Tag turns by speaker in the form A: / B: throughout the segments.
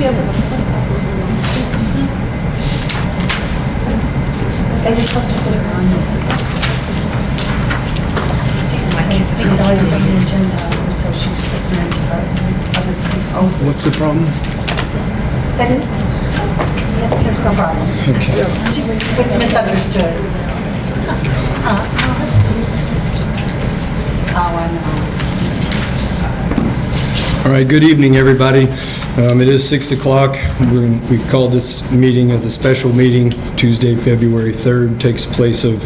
A: And you're supposed to put it on. She had already done the agenda, and so she was putting it into the other piece.
B: What's the problem?
A: They didn't? There's no problem.
B: Okay.
A: She was misunderstood. Oh, I know.
B: All right, good evening, everybody. It is 6 o'clock. We called this meeting as a special meeting. Tuesday, February 3rd takes place of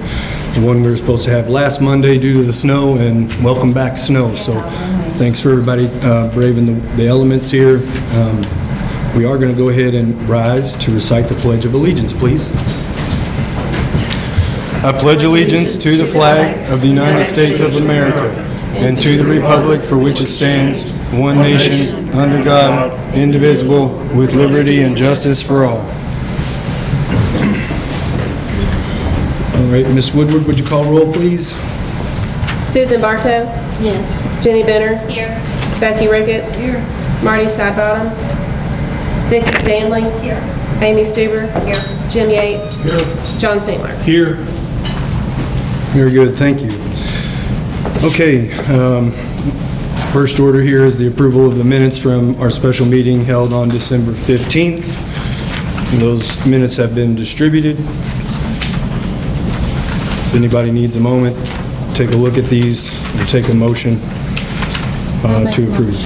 B: the one we were supposed to have last Monday due to the snow, and welcome back snow. So thanks for everybody braving the elements here. We are going to go ahead and rise to recite the Pledge of Allegiance, please. I pledge allegiance to the flag of the United States of America and to the republic for which it stands, one nation, under God, indivisible, with liberty and justice for all. All right, Ms. Woodward, would you call roll, please?
C: Susan Bartow.
A: Yes.
C: Jenny Benner.
D: Here.
C: Becky Ricketts.
A: Here.
C: Marty Sidebottom. Vicki Stanley.
A: Here.
C: Amy Stuber.
A: Here.
C: Jim Yates. John Singler.
B: Here. Very good, thank you. Okay, first order here is the approval of the minutes from our special meeting held on December 15th. Those minutes have been distributed. If anybody needs a moment, take a look at these and take a motion to approve.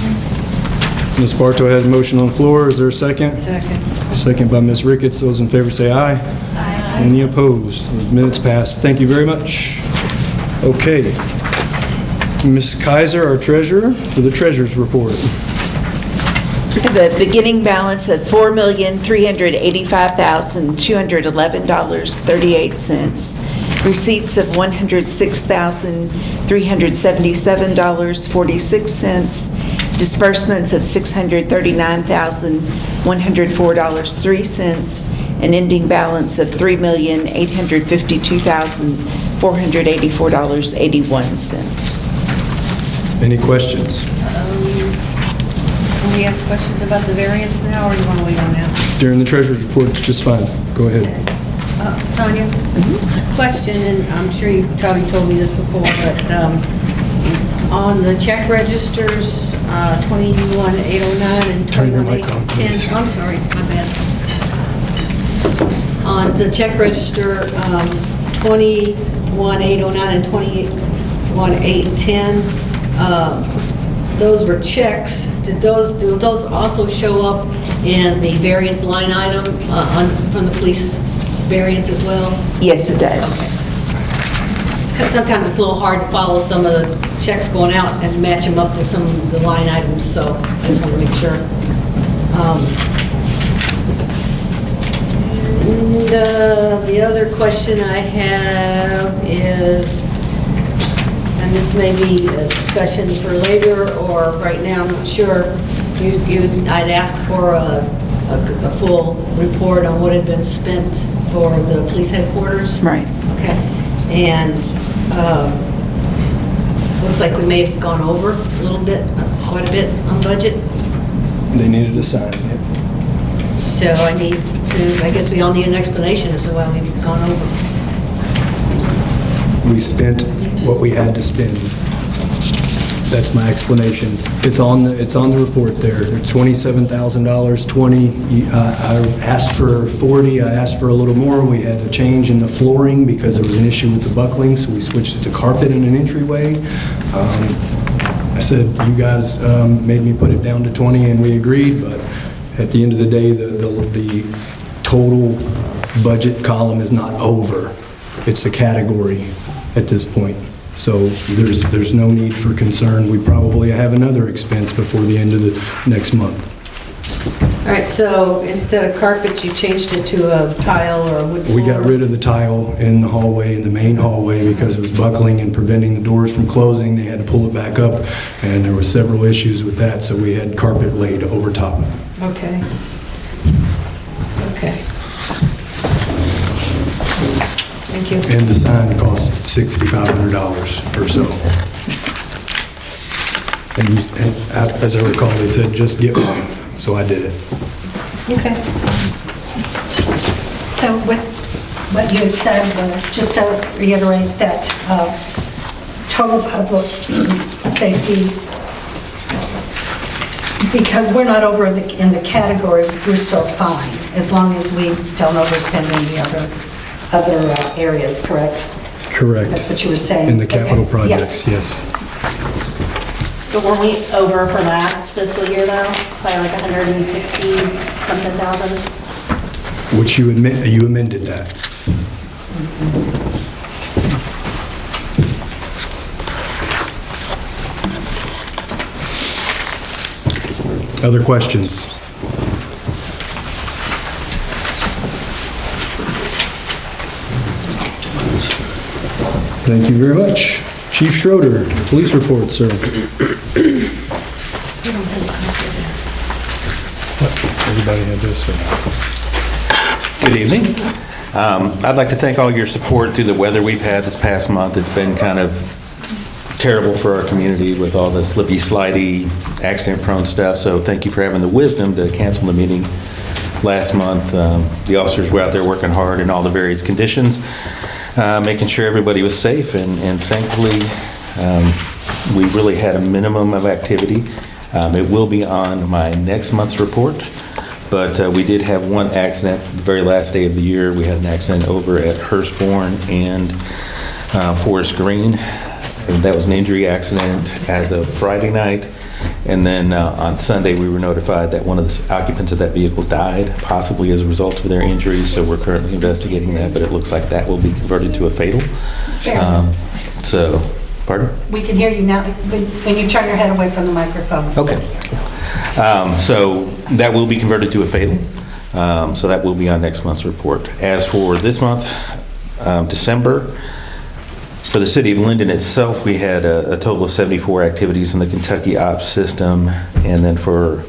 B: Ms. Bartow has a motion on the floor. Is there a second?
A: Second.
B: Second by Ms. Ricketts. Those in favor say aye.
D: Aye.
B: Any opposed? Minutes passed. Thank you very much. Okay. Ms. Kaiser, our treasurer, for the treasurer's report.
E: The beginning balance of $4,385,211.38. Receipts of $106,377.46. Disbursements of $639,104.03. An ending balance of $3,852,484.81.
B: Any questions?
D: Can we ask questions about the variance now, or do you want to wait on that?
B: It's during the treasurer's report. It's just fine. Go ahead.
D: Sonia, question, and I'm sure you've probably told me this before, but on the check registers, 21809 and
B: Turn your mic on,
D: 21810,
B: please.
D: I'm sorry, my bad. On the check register, 21809 and 21810, those were checks. Do those also show up in the variance line item from the police variance as well?
E: Yes, it does.
D: Because sometimes it's a little hard to follow some of the checks going out and match them up to some of the line items, so I just want to make sure. And the other question I have is, and this may be a discussion for later or right now, I'm not sure. I'd ask for a full report on what had been spent for the police headquarters.
E: Right.
D: Okay. And looks like we may have gone over a little bit, quite a bit on budget.
B: They needed a sign. Yep.
D: So I guess we all need an explanation as to why we've gone over.
B: We spent what we had to spend. That's my explanation. It's on the report there. It's $27,000, 20. I asked for 40. I asked for a little more. We had a change in the flooring because there was an issue with the buckling, so we switched it to carpet in an entryway. I said, you guys made me put it down to 20, and we agreed, but at the end of the day, the total budget column is not over. It's a category at this point. So there's no need for concern. We probably have another expense before the end of the next month.
D: All right, so instead of carpet, you changed it to a tile or a wood floor?
B: We got rid of the tile in the hallway, in the main hallway, because it was buckling and preventing the doors from closing. They had to pull it back up, and there were several issues with that, so we had carpet laid over top.
D: Okay. Okay. Thank you.
B: And the sign cost $6,500 or so. And as I recall, they said, just get one, so I did it.
C: Okay.
A: So what you had said was, just to reiterate, that total public safety, because we're not over in the category, we're still fine, as long as we don't overspend in the other areas, correct?
B: Correct.
A: That's what you were saying.
B: In the capital
A: Okay. Yeah.
B: projects, yes.
F: But were we over for last fiscal year though, by like 160 something thousand?
B: Which you amended that. Other questions? Thank you very much. Chief Schroeder, police report, sir. Everybody had this.
G: Good evening. I'd like to thank all your support through the weather we've had this past month. It's been kind of terrible for our community with all the slippy, slidey, accident-prone stuff, so thank you for having the wisdom to cancel the meeting last month. The officers were out there working hard in all the various conditions, making sure everybody was safe, and thankfully, we really had a minimum of activity. It will be on my next month's report, but we did have one accident the very last day of the year. We had an accident over at Hurstbourne and Forest Green. That was an injury accident as of Friday night. And then on Sunday, we were notified that one of the occupants of that vehicle died, possibly as a result of their injuries. So we're currently investigating that, but it looks like that will be converted to a fatal. So, pardon?
A: We can hear you now, when you turn your head away from the microphone.
G: Okay. So that will be converted to a fatal. So that will be on next month's report. As for this month, December, for the city of Linden itself, we had a total of 74 activities in the Kentucky Ops system. And then for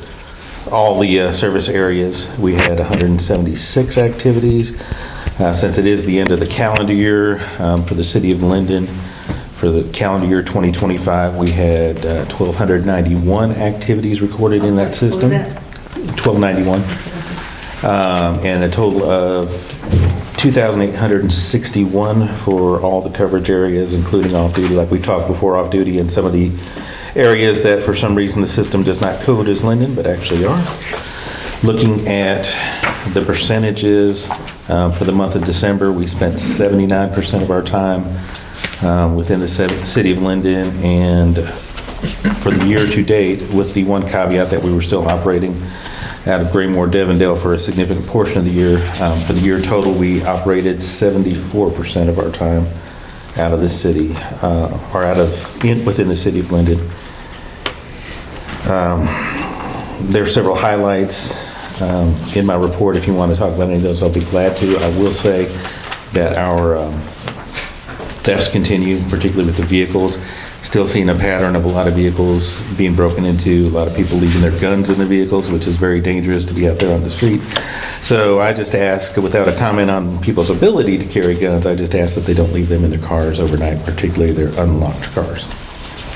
G: all the service areas, we had 176 activities. Since it is the end of the calendar year for the city of Linden, for the calendar year 2025, we had 1,291 activities recorded in that system.
D: What was that?
G: 1,291. And a total of 2,861 for all the coverage areas, including off-duty, like we talked before, off-duty, and some of the areas that for some reason the system does not code as Linden, but actually are. Looking at the percentages, for the month of December, we spent 79% of our time within the city of Linden, and for the year to date, with the one caveat that we were still operating out of Graymore, Devondale for a significant portion of the year. For the year total, we operated 74% of our time out of the city, or within the city of Linden. There are several highlights in my report. If you want to talk about any of those, I'll be glad to. I will say that our thefts continue, particularly with the vehicles. Still seeing a pattern of a lot of vehicles being broken into, a lot of people leaving their guns in the vehicles, which is very dangerous to be out there on the street. So I just ask, without a comment on people's ability to carry guns, I just ask that they don't leave them in their cars overnight, particularly their unlocked cars.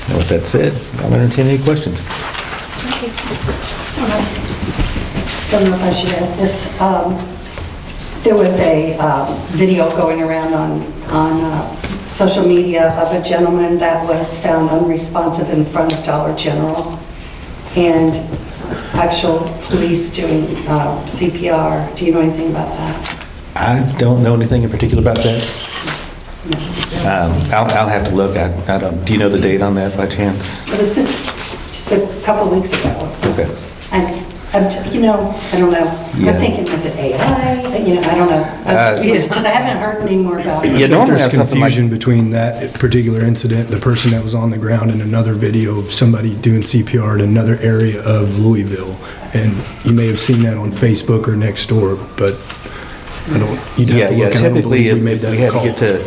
G: And with that said, I'll entertain any questions.
A: Don't know if I should ask this. There was a video going around on social media of a gentleman that was found unresponsive in front of Dollar General's, and actual police doing CPR. Do you know anything about that?
G: I don't know anything in particular about that. I'll have to look. I don't. Do you know the date on that by chance?
A: It was this just a couple weeks ago.
G: Okay.
A: And I don't know.
G: Yeah.
A: I'm thinking, is it AI? I don't know. Because I haven't heard any more about it.
G: Yeah, normally
B: There's
G: have something like-
B: confusion between that particular incident, the person that was on the ground, and another video of somebody doing CPR in another area of Louisville. And you may have seen that on Facebook or Nextdoor, but you'd have to
G: Yeah,
B: look. I don't
G: typically,
B: believe
G: if
B: we made
G: we
B: that
G: had to
B: call.
G: get to,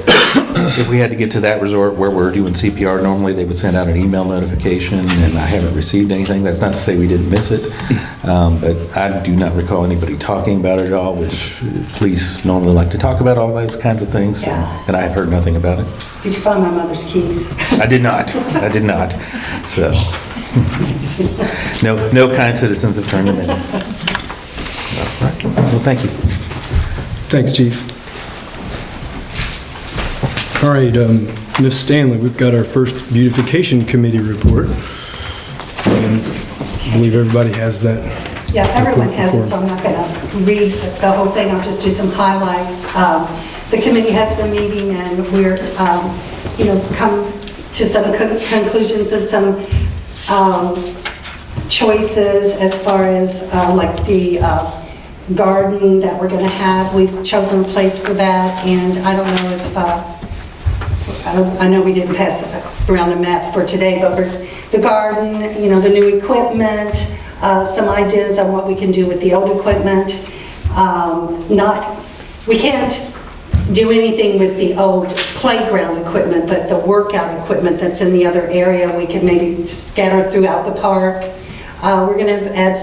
G: if we had to get to that resort where we're doing CPR, normally they would send out an email notification, and I haven't received anything. That's not to say we didn't miss it, but I do not recall anybody talking about it at all, which police normally like to talk about all those kinds of things,
A: Yeah.
G: and I have heard nothing about it.
A: Did you find my mother's keys?
G: I did not. I did not. So, no kind citizens have turned them in. Well, thank you.
B: Thanks, Chief. All right, Ms. Stanley, we've got our first beautification committee report. And I believe everybody has that.
A: Yeah, everyone
B: report
A: has it,
B: before.
A: so I'm not going to read the whole thing, I'll just do some highlights. The committee has been meeting, and we're, come to some conclusions and some choices as far as like the garden that we're going to have. We've chosen a place for that, and I don't know if, I know we didn't pass around a map for today, but the garden, the new equipment, some ideas on what we can do with the old equipment. We can't do anything with the old playground equipment, but the workout equipment that's in the other area, we can maybe scatter throughout the park. We're going to add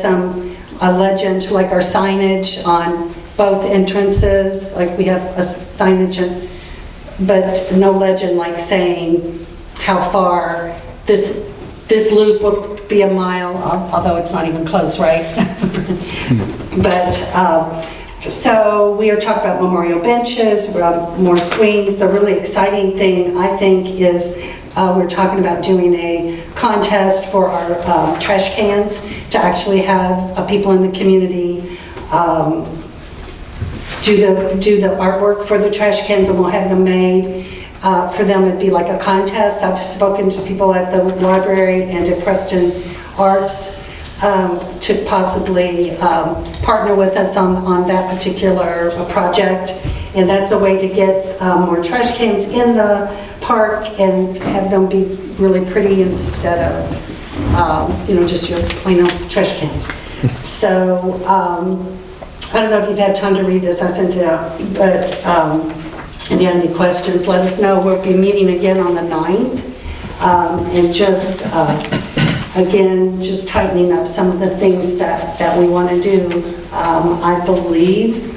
A: a legend, like our signage on both entrances, like we have a signage, but no legend like saying how far this loop will be a mile, although it's not even close, right? But, so we are talking about memorial benches, more swings. The really exciting thing, I think, is we're talking about doing a contest for our trash cans to actually have people in the community do the artwork for the trash cans, and we'll have them made. For them, it'd be like a contest. I've spoken to people at the library and at Preston Arts to possibly partner with us on that particular project. And that's a way to get more trash cans in the park and have them be really pretty instead of, just your plain old trash cans. So, I don't know if you've had time to read this, I sent it out, but if you have any questions, let us know. We'll be meeting again on the 9th, and just, again, just tightening up some of the things that we want to do. I believe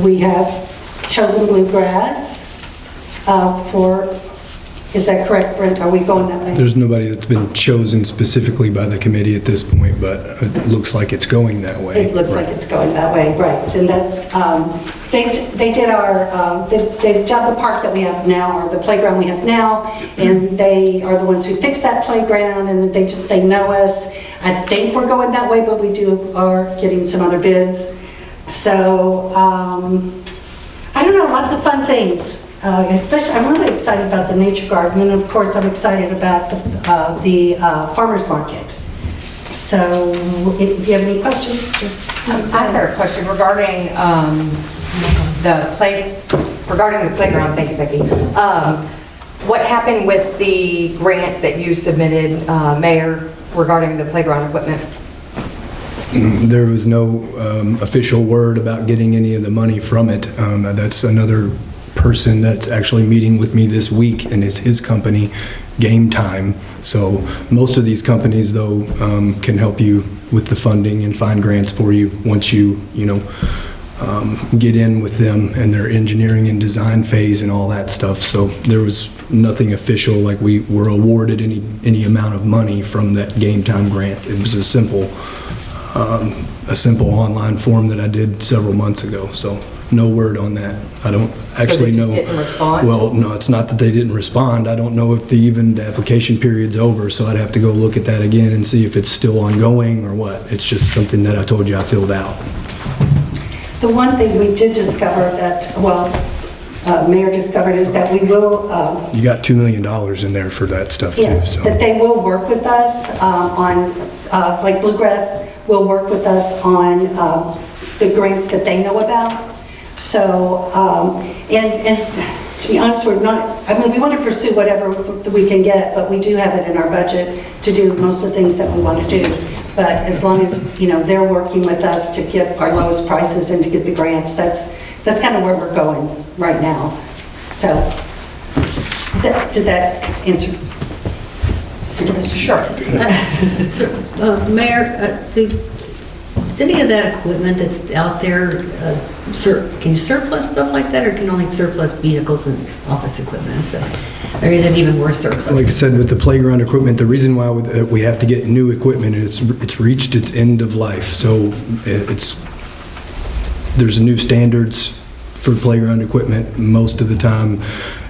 A: we have chosen bluegrass for, is that correct, Brent? Are we going that way?
B: There's nobody that's been chosen specifically by the committee at this point, but it looks like it's going that way.
A: It looks like it's going that way, right. And that's, they did our, they've done the park that we have now, or the playground we have now, and they are the ones who fixed that playground, and they know us. I think we're going that way, but we are getting some other bids. So, I don't know, lots of fun things. Especially, I'm really excited about the nature garden, and of course, I'm excited about the farmer's market. So, if you have any questions, just...
H: I have a question regarding the playground. Thank you, Becky. What happened with the grant that you submitted, Mayor, regarding the playground equipment?
B: There was no official word about getting any of the money from it. That's another person that's actually meeting with me this week, and it's his company, Game Time. So most of these companies, though, can help you with the funding and find grants for you once you get in with them and their engineering and design phase and all that stuff. So there was nothing official, like we were awarded any amount of money from that Game Time grant. It was a simple online form that I did several months ago. So no word on that. I don't actually know.
H: So they just didn't respond?
B: Well, no, it's not that they didn't respond. I don't know if the application period's over, so I'd have to go look at that again and see if it's still ongoing or what. It's just something that I told you I filled out.
A: The one thing we did discover that, Mayor discovered, is that we will...
B: You got $2 million in there for that stuff too.
A: Yeah,
B: So.
A: that they will work with us on, like Bluegrass will work with us on the grants that they know about. So, and to be honest, we're not, we want to pursue whatever we can get, but we do have it in our budget to do most of the things that we want to do. But as long as, they're working with us to get our lowest prices and to get the grants, that's kind of where we're going right now. So, did that answer?
H: Sure.
I: Mayor, is any of that equipment that's out there, can you surplus stuff like that, or can you only surplus vehicles and office equipment and stuff? Or is it even worth surplus?
B: Like I said, with the playground equipment, the reason why we have to get new equipment is it's reached its end of life. So it's there's new standards for playground equipment. Most of the time,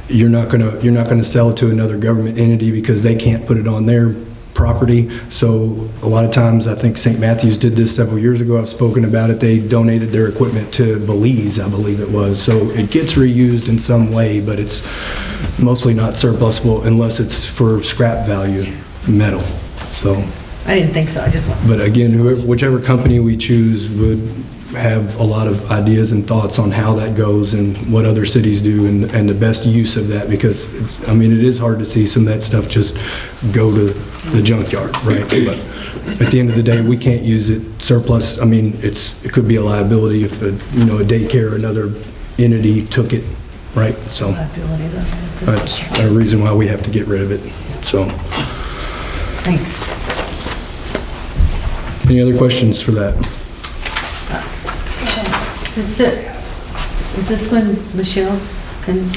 B: you're not gonna sell it to another government entity because they can't put it on their property. So a lot of times, I think St. Matthews did this several years ago. I've spoken about it. They donated their equipment to Belize, I believe it was. So it gets reused in some way, but it's mostly not surplusable unless it's for scrap value metal. So,
I: I didn't think so, I just want.
B: but again, whichever company we choose would have a lot of ideas and thoughts on how that goes and what other cities do and the best use of that, because it's, I mean, it is hard to see some of that stuff just go to the junkyard, right? But at the end of the day, we can't use it surplus. I mean, it could be a liability if a daycare or another entity took it, right? So
I: Liability, though.
B: that's a reason why we have to get rid of it. So,
I: Thanks.
B: any other questions for that?
I: Is this when Michelle can?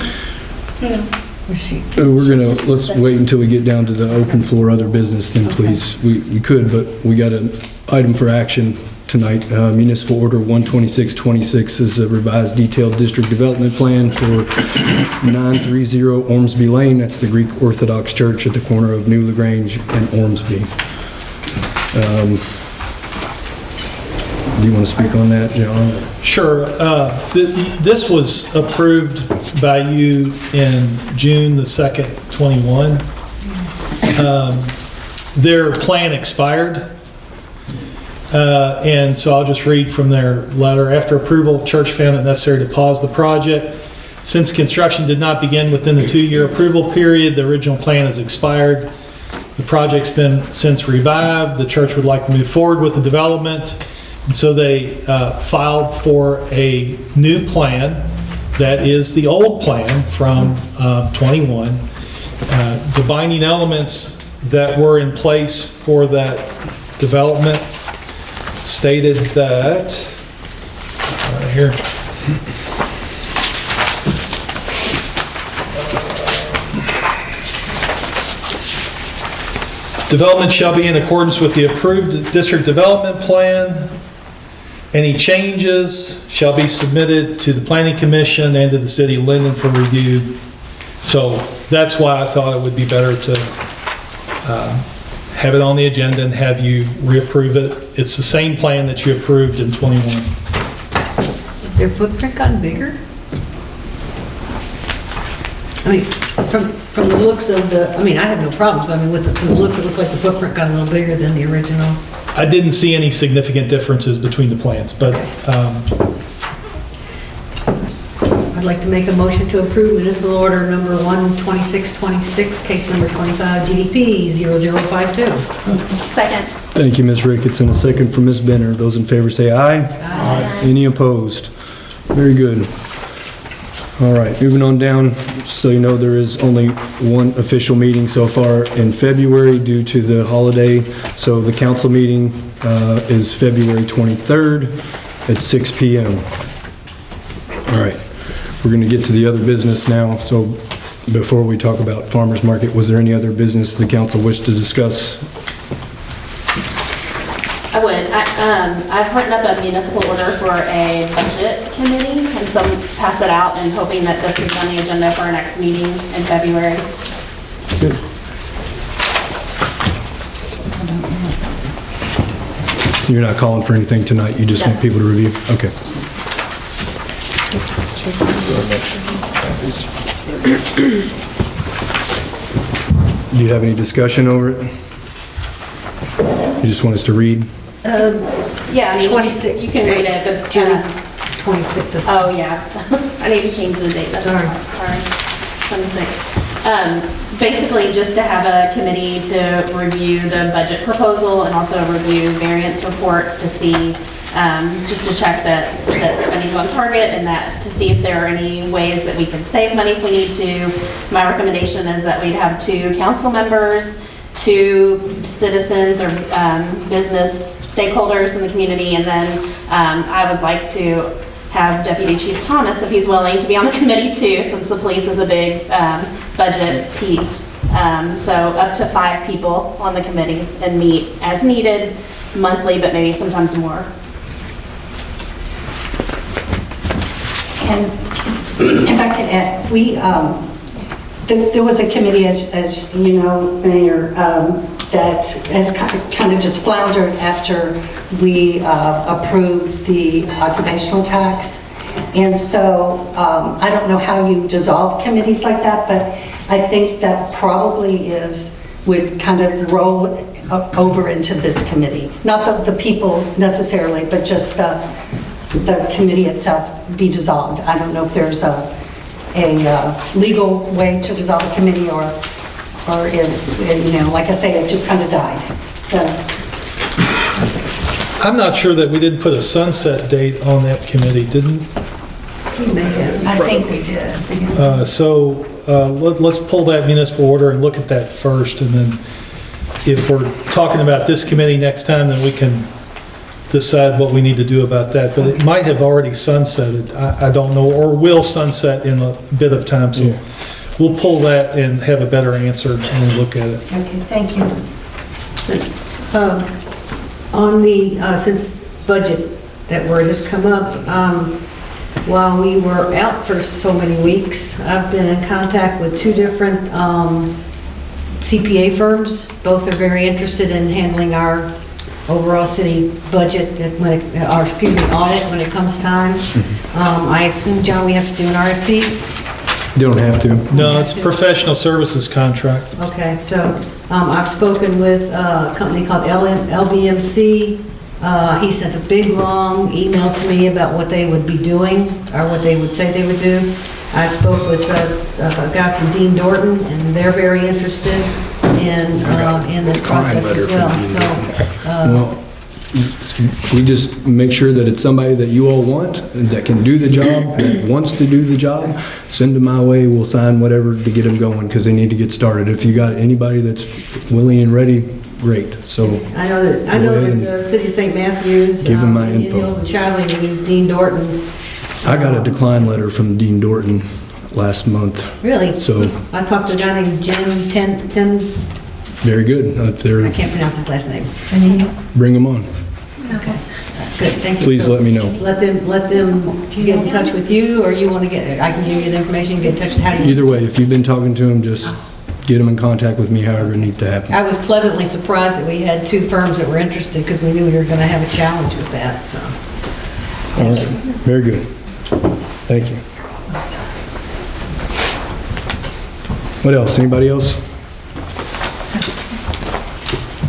I: Or she?
B: Let's wait until we get down to the open floor other business then, please. We could, but we got an item for action tonight. Municipal Order 12626 is a revised detailed district development plan for 930 Ormsby Lane. That's the Greek Orthodox Church at the corner of New LaGrange and Ormsby. Do you want to speak on that, John?
J: Sure. This was approved by you in June the 2nd, 21. Their plan expired, and so I'll just read from their letter. After approval, church found it necessary to pause the project. Since construction did not begin within the 2-year approval period, the original plan has expired. The project's been since revived. The church would like to move forward with the development. And so they filed for a new plan that is the old plan from 21. The binding elements that were in place for that development stated that, right here, development shall be in accordance with the approved district development plan. Any changes shall be submitted to the Planning Commission and to the City of Linden for review. So that's why I thought it would be better to have it on the agenda and have you reapprove it. It's the same plan that you approved in 21.
I: Has their footprint gotten bigger? I mean, from the looks of the, I mean, I have no problems, but I mean, from the looks, it looked like the footprint got a little bigger than the original.
J: I didn't see any significant differences between the plans, but
I: I'd like to make a motion to approve municipal order number 12626, case number 25 GDP 0052.
F: Second.
B: Thank you, Ms. Ricketts. And a second from Ms. Benner. Those in favor say aye.
I: Aye.
B: Any opposed? Very good. All right, moving on down, so you know there is only one official meeting so far in February due to the holiday. So the council meeting is February 23rd at 6 p.m. All right, we're going to get to the other business now. So before we talk about farmers market, was there any other business the council wished to discuss?
F: I would. I've written up a municipal order for a budget committee, and so pass it out and hoping that this will be on the agenda for our next meeting in February.
B: Good. You're not calling for anything tonight, you just want people to review? Okay. Do you have any discussion over it? You just want us to read?
F: Yeah, I mean,
I: 26.
F: you can read it, but...
I: June 26th of...
F: Oh, yeah. I need to change the date. That's
I: Sorry.
F: Sorry. 26. Basically, just to have a committee to review the budget proposal and also review variance reports to see, just to check that spending's on target and that to see if there are any ways that we can save money if we need to. My recommendation is that we'd have 2 council members, 2 citizens or business stakeholders in the community, and then I would like to have Deputy Chief Thomas, if he's willing, to be on the committee too, since the police is a big budget piece. So up to 5 people on the committee and meet as needed monthly, but maybe sometimes more.
A: And if I could add, there was a committee, as you know, Mayor, that has kind of just floundered after we approved the occupational tax. And so I don't know how you dissolve committees like that, but I think that probably would kind of roll over into this committee. Not the people necessarily, but just the committee itself be dissolved. I don't know if there's a legal way to dissolve a committee or if, you know, like I say, it just kind of died. So
J: I'm not sure that we didn't put a sunset date on that committee, didn't?
A: I think we did.
J: Let's pull that municipal order and look at that first, and then if we're talking about this committee next time, then we can decide what we need to do about that. But it might have already sunsetted, I don't know, or will sunset in a bit of time, so we'll pull that and have a better answer when we look at it.
A: Okay, thank you.
I: On the, since budget that word has come up, while we were out for so many weeks, I've been in contact with two different CPA firms. Both are very interested in handling our overall city budget, audit when it comes time. I assume, John, we have to do an RFP?
B: Don't have to.
J: No, it's a professional services contract.
I: Okay, so I've spoken with a company called LBMC. He sent a big, long email to me about what they would be doing, or what they would say they would do. I spoke with a guy from Dean Dorton, and they're very interested in this process as well.
B: We just make sure that it's somebody that you all want, that can do the job, that wants to do the job. Send them my way, we'll sign whatever to get them going, because they need to get started. If you got anybody that's willing and ready, great. So
I: I know that the city of St. Matthews,
B: give them my
I: Indian
B: info.
I: Hills and Charlie, we use Dean Dorton.
B: I got a decline letter from Dean Dorton last month.
I: Really?
B: So
I: I talked to a guy named Jim Tens.
B: very good. If they're,
I: I can't pronounce his last name.
B: bring them on.
I: Okay. Good, thank you.
B: Please
I: So
B: let me know.
I: Let them get in touch with you, or you want to I can give you the information, get in touch with how do you?
B: Either way, if you've been talking to them, just get them in contact with me, however it needs to happen.
I: I was pleasantly surprised that we had two firms that were interested, because we knew we were going to have a challenge with that, so.
B: All right, very good. Thank you. What else? Anybody else?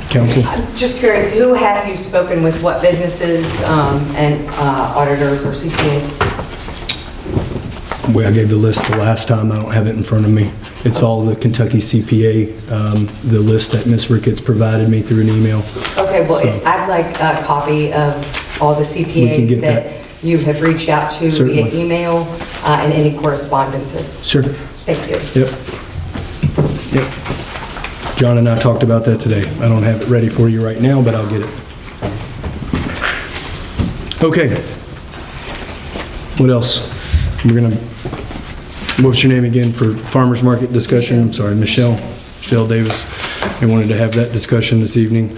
B: Council?
H: Just curious, who have you spoken with, what businesses and auditors or CPAs?
B: Well, I gave the list the last time. I don't have it in front of me. It's all the Kentucky CPA, the list that Ms. Ricketts provided me through an email.
H: Okay, well,
B: So-
H: I'd like a copy of all the
B: We can
H: CPAs
B: get
H: that
B: that.
H: you have reached out to via
B: Certainly.
H: email and any correspondences.
B: Sure.
H: Thank you.
B: Yep. Yep. John and I talked about that today. I don't have it ready for you right now, but I'll get it. Okay. What else? What's your name again for farmer's market discussion? I'm sorry, Michelle Davis. We wanted to have that discussion this evening.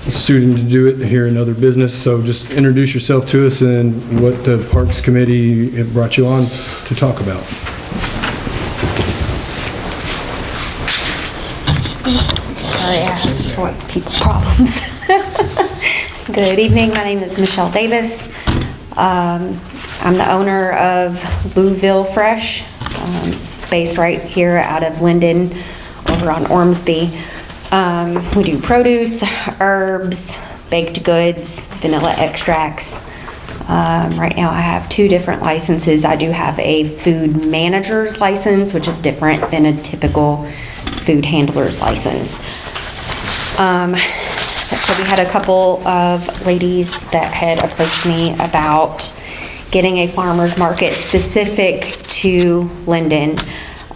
B: It's suiting to do it here in other business, so just introduce yourself to us and what the Parks Committee brought you on to talk about.
K: Oh yeah, short people problems. Good evening, my name is Michelle Davis. I'm the owner of Louisville Fresh. It's based right here out of Linden over on Ormsby. We do produce, herbs, baked goods, vanilla extracts. Right now I have 2 different licenses. I do have a food manager's license, which is different than a typical food handler's license. So we had a couple of ladies that had approached me about getting a farmer's market specific to Linden.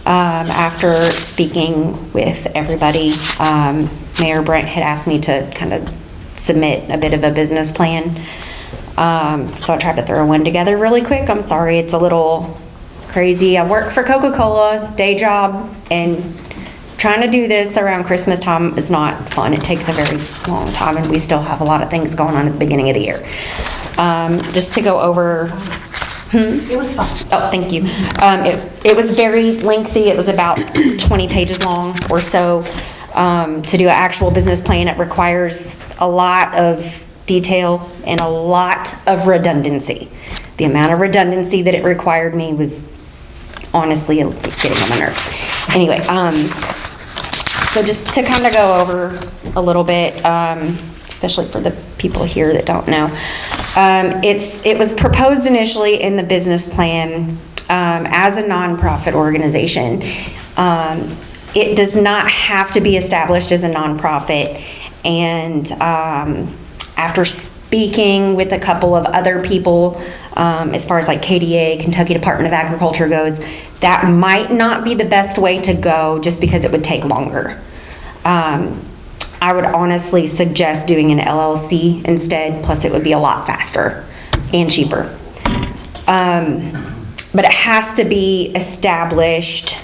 K: After speaking with everybody, Mayor Brent had asked me to kind of submit a bit of a business plan. So I tried to throw one together really quick. I'm sorry, it's a little crazy. I work for Coca-Cola, day job, and trying to do this around Christmas time is not fun. It takes a very long time, and we still have a lot of things going on at the beginning of the year. Just to go over
A: It was fun.
K: Oh, thank you. It was very lengthy. It was about 20 pages long or so. To do an actual business plan, it requires a lot of detail and a lot of redundancy. The amount of redundancy that it required me was honestly getting on my nerves. Anyway, so just to kind of go over a little bit, especially for the people here that don't know. It was proposed initially in the business plan as a nonprofit organization. It does not have to be established as a nonprofit, and after speaking with a couple of other people, as far as like KDA, Kentucky Department of Agriculture goes, that might not be the best way to go just because it would take longer. I would honestly suggest doing an LLC instead, plus it would be a lot faster and cheaper. But it has to be established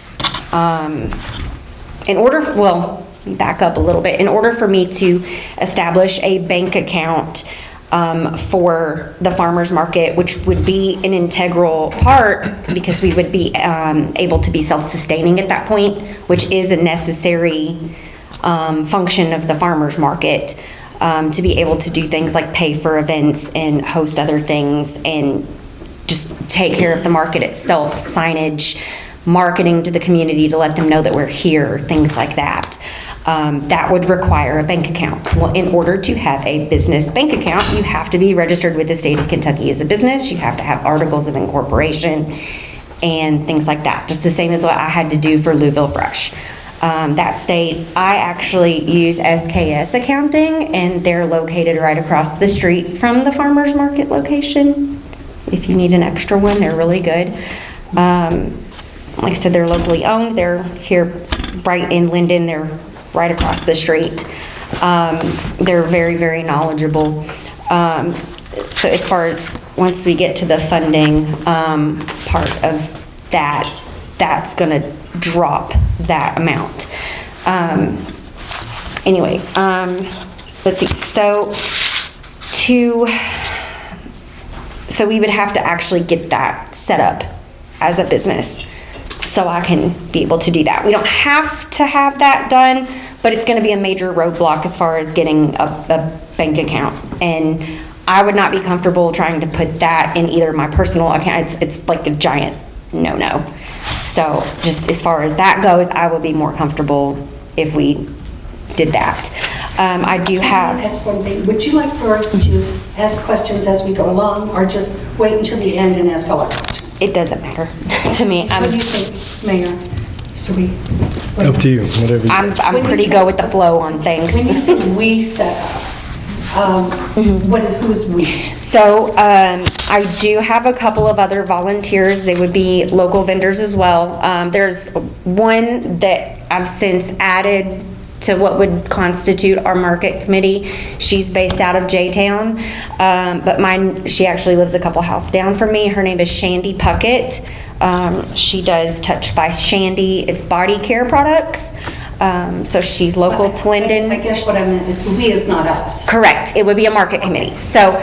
K: back up a little bit. In order for me to establish a bank account for the farmer's market, which would be an integral part because we would be able to be self-sustaining at that point, which is a necessary function of the farmer's market, to be able to do things like pay for events and host other things and just take care of the market itself, signage, marketing to the community to let them know that we're here, things like that. That would require a bank account. Well, in order to have a business bank account, you have to be registered with the state of Kentucky as a business. You have to have articles of incorporation and things like that. Just the same as what I had to do for Louisville Fresh. That state, I actually use SKS Accounting, and they're located right across the street from the farmer's market location. If you need an extra one, they're really good. Like I said, they're locally owned. They're here right in Linden. They're right across the street. They're very, very knowledgeable. So as far as once we get to the funding part of that, that's going to drop that amount. Anyway, let's see. So we would have to actually get that set up as a business so I can be able to do that. We don't have to have that done, but it's going to be a major roadblock as far as getting a bank account. And I would not be comfortable trying to put that in either my personal account. It's like a giant no-no. So just as far as that goes, I would be more comfortable if we did that. I do have...
A: Ask one thing. Would you like for us to ask questions as we go along, or just wait until the end and ask all our questions?
K: It doesn't matter to me.
A: What do you think, Mayor? Should we?
B: Up to you, whatever you
K: I'm pretty go with the flow on things.
A: When you say we set up, who's we?
K: So I do have a couple of other volunteers. They would be local vendors as well. There's one that I've since added to what would constitute our market committee. She's based out of J-Town, but she actually lives a couple houses down from me. Her name is Shandy Puckett. She does Touch by Shandy. It's body care products. So she's local to Linden.
A: I guess what I meant is the we is not us.
K: Correct. It would be a market committee. So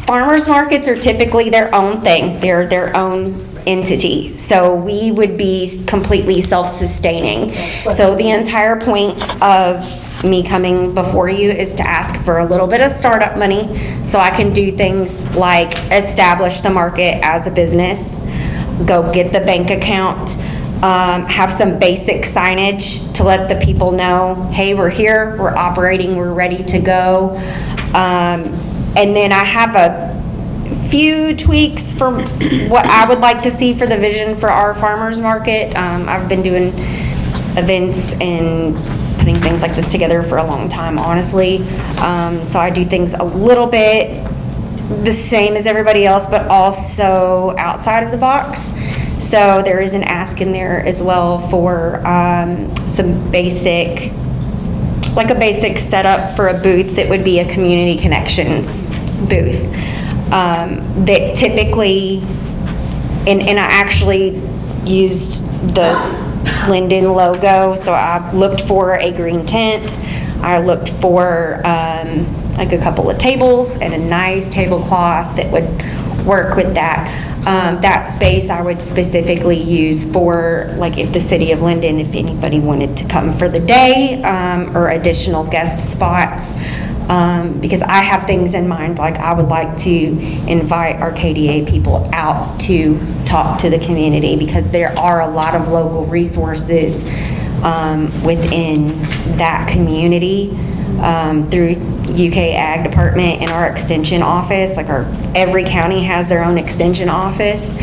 K: farmers markets are typically their own thing. They're their own entity. So we would be completely self-sustaining. So the entire point of me coming before you is to ask for a little bit of startup money so I can do things like establish the market as a business, go get the bank account, have some basic signage to let the people know, hey, we're here, we're operating, we're ready to go. And then I have a few tweaks for what I would like to see for the vision for our farmers market. I've been doing events and putting things like this together for a long time, honestly. So I do things a little bit the same as everybody else, but also outside of the box. So there is an ask in there as well for some basic, like a basic setup for a booth that would be a community connections booth. That typically, and I actually used the Linden logo, so I looked for a green tent. I looked for like a couple of tables and a nice tablecloth that would work with that. That space I would specifically use for, like, if the city of Linden, if anybody wanted to come for the day, or additional guest spots. Because I have things in mind, like I would like to invite our KDA people out to talk to the community, because there are a lot of local resources within that community through UK Ag Department and our extension office. Like every county has their own extension office,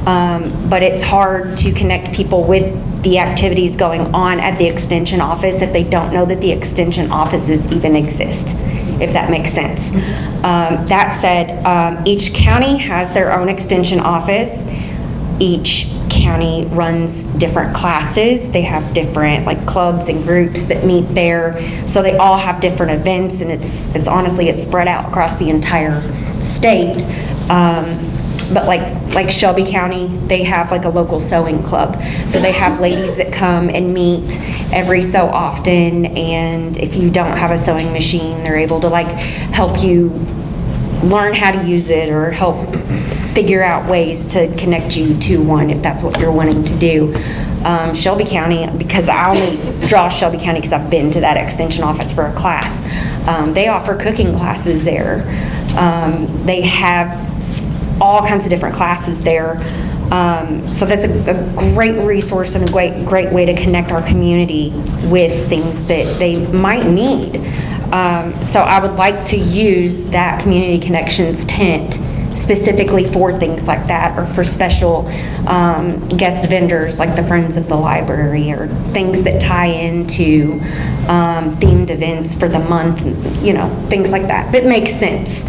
K: but it's hard to connect people with the activities going on at the extension office if they don't know that the extension offices even exist, if that makes sense. That said, each county has their own extension office. Each county runs different classes. They have different like clubs and groups that meet there. So they all have different events, and it's honestly, it's spread out across the entire state. But like Shelby County, they have like a local sewing club. So they have ladies that come and meet every so often, and if you don't have a sewing machine, they're able to like help you learn how to use it or help figure out ways to connect you to one if that's what you're wanting to do. Shelby County, because I only draw Shelby County because I've been to that extension office for a class, they offer cooking classes there. They have all kinds of different classes there. So that's a great resource and a great way to connect our community with things that they might need. So I would like to use that Community Connections tent specifically for things like that, or for special guest vendors like the Friends of the Library, or things that tie into themed events for the month, you know, things like that makes sense.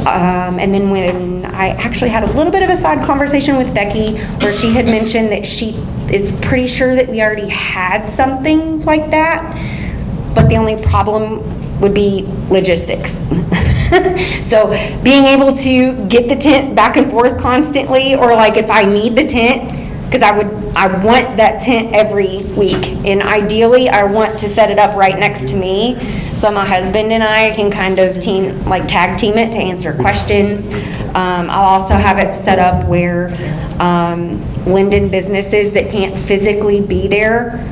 K: And then when I actually had a little bit of a side conversation with Becky, where she had mentioned that she is pretty sure that we already had something like that, but the only problem would be logistics. So being able to get the tent back and forth constantly, or like if I need the tent, because I want that tent every week, and ideally I want to set it up right next to me, so my husband and I can kind of tag team it to answer questions. I'll also have it set up where Linden businesses that can't physically be there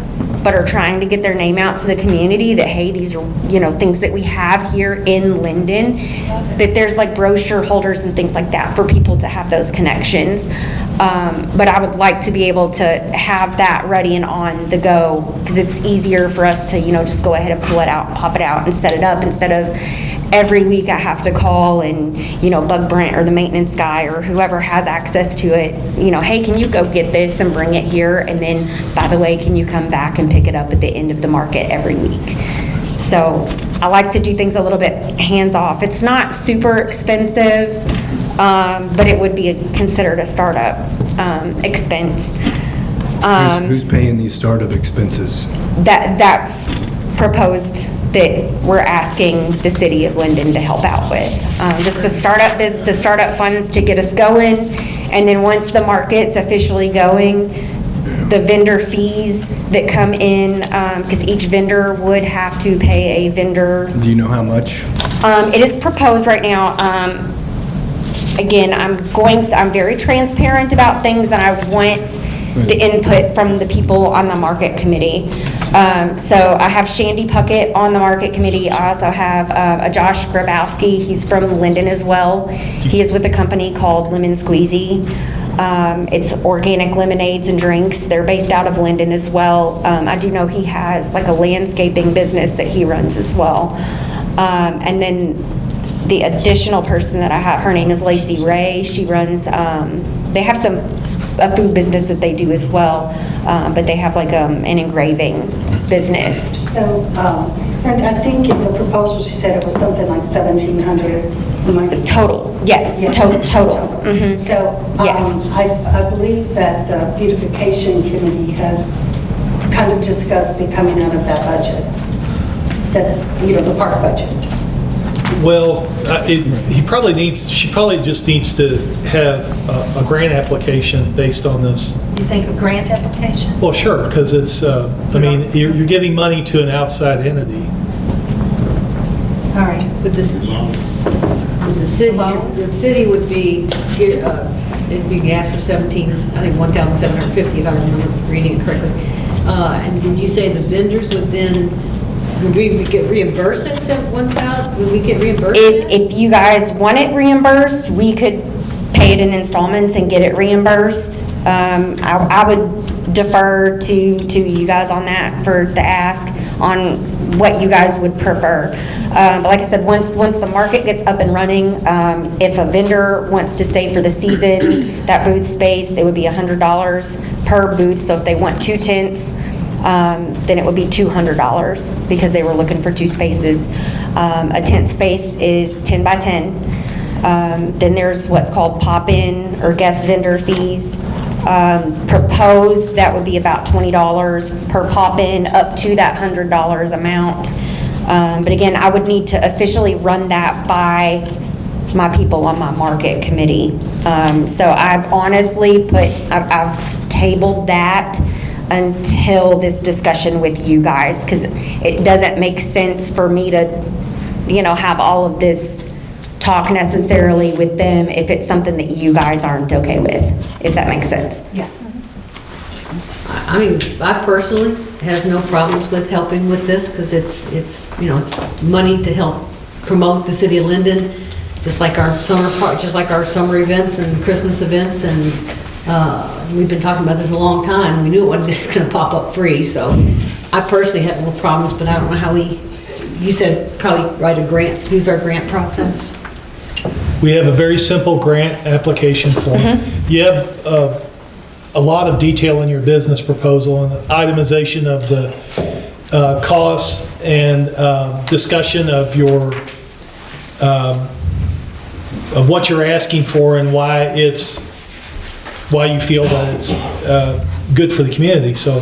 K: but are trying to get their name out to the community, that hey, these are, you know, things that we have here in Linden, that there's like brochure holders and things like that for people to have those connections. But I would like to be able to have that ready and on the go, because it's easier for us to, you know, just go ahead and pull it out, pop it out and set it up, instead of every week I have to call and, you know, bug Brent or the maintenance guy or whoever has access to it, you know, hey, can you go get this and bring it here? And then, by the way, can you come back and pick it up at the end of the market every week? So I like to do things a little bit hands-off. It's not super expensive, but it would be considered a startup expense.
B: Who's paying these startup expenses?
K: That's proposed that we're asking the city of Linden to help out with. Just the startup funds to get us going, and then once the market's officially going, the vendor fees that come in, because each vendor would have to pay a vendor.
B: Do you know how much?
K: It is proposed right now. Again, I'm very transparent about things, and I want the input from the people on the market committee. So I have Shandy Puckett on the market committee. I also have a Josh Grabowski. He's from Linden as well. He is with a company called Lemon Squeezy. It's organic lemonades and drinks. They're based out of Linden as well. I do know he has like a landscaping business that he runs as well. And then the additional person that I have, her name is Lacey Ray. She runs, they have a food business that they do as well, but they have like an engraving business.
A: So, and I think in the proposal, she said it was something like 1,700.
K: Total, yes,
A: Yeah.
K: total. Mhm.
A: So,
K: Yes.
A: I believe that the beautification committee has kind of discussed it coming out of that budget. That's, you know, the park budget.
J: Well, she probably just needs to have a grant application based on this.
A: You think a grant application?
J: Well, sure, because it's, I mean, you're giving money to an outside entity.
A: All right.
H: The
I: The city would be, it'd be asked for 1,750 if I remember reading it correctly. And did you say the vendors would then, would we get reimbursed at 1,000? Would we get reimbursed?
K: If you guys want it reimbursed, we could pay it in installments and get it reimbursed. I would defer to you guys on that for the ask on what you guys would prefer. But like I said, once the market gets up and running, if a vendor wants to stay for the season, that booth space, it would be $100 per booth. So if they want 2 tents, then it would be $200 because they were looking for 2 spaces. A tent space is 10 by 10. Then there's what's called pop-in or guest vendor fees. Proposed, that would be about $20 per pop-in, up to that $100 amount. But again, I would need to officially run that by my people on my market committee. So I've honestly I've tabled that until this discussion with you guys, because it doesn't make sense for me to, have all of this talk necessarily with them if it's something that you guys aren't okay with, if that makes sense.
A: Yeah.
I: I mean, I personally have no problems with helping with this because it's money to help promote the city of Linden, just like our summer events and Christmas events, and we've been talking about this a long time. We knew it wasn't just going to pop up free, so I personally have no problems, but I don't know how you said probably write a grant, use our grant process.
J: We have a very simple grant application form. You have a lot of detail in your business proposal and itemization of the costs and discussion of your of what you're asking for and why you feel that it's good for the community. So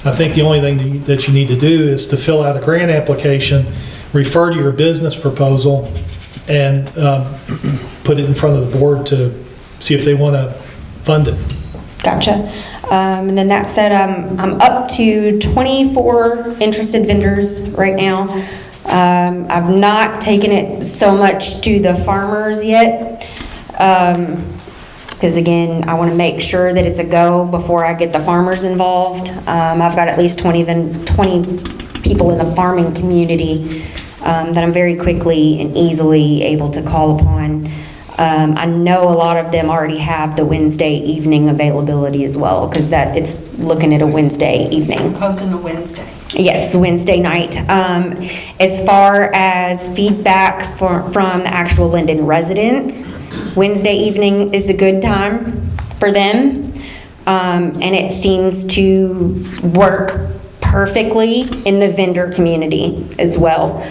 J: I think the only thing that you need to do is to fill out a grant application, refer to your business proposal, and put it in front of the board to see if they want to fund it.
K: Gotcha. And then that said, I'm up to 24 interested vendors right now. I've not taken it so much to the farmers yet, because again, I want to make sure that it's a go before I get the farmers involved. I've got at least 20 people in the farming community that I'm very quickly and easily able to call upon. I know a lot of them already have the Wednesday evening availability as well, because it's looking at a Wednesday evening.
A: Proposing a Wednesday.
K: Yes, Wednesday night. As far as feedback from the actual Linden residents, Wednesday evening is a good time for them. And it seems to work perfectly in the vendor community as well.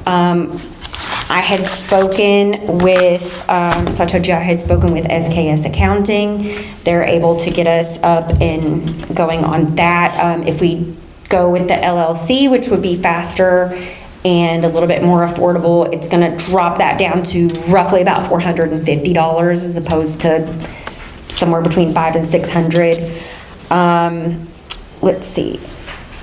K: I had spoken with, so I told you I had spoken with SKS Accounting. They're able to get us up and going on that. If we go with the LLC, which would be faster and a little bit more affordable, it's gonna drop that down to roughly about $450 as opposed to somewhere between $500 and $600. Let's see.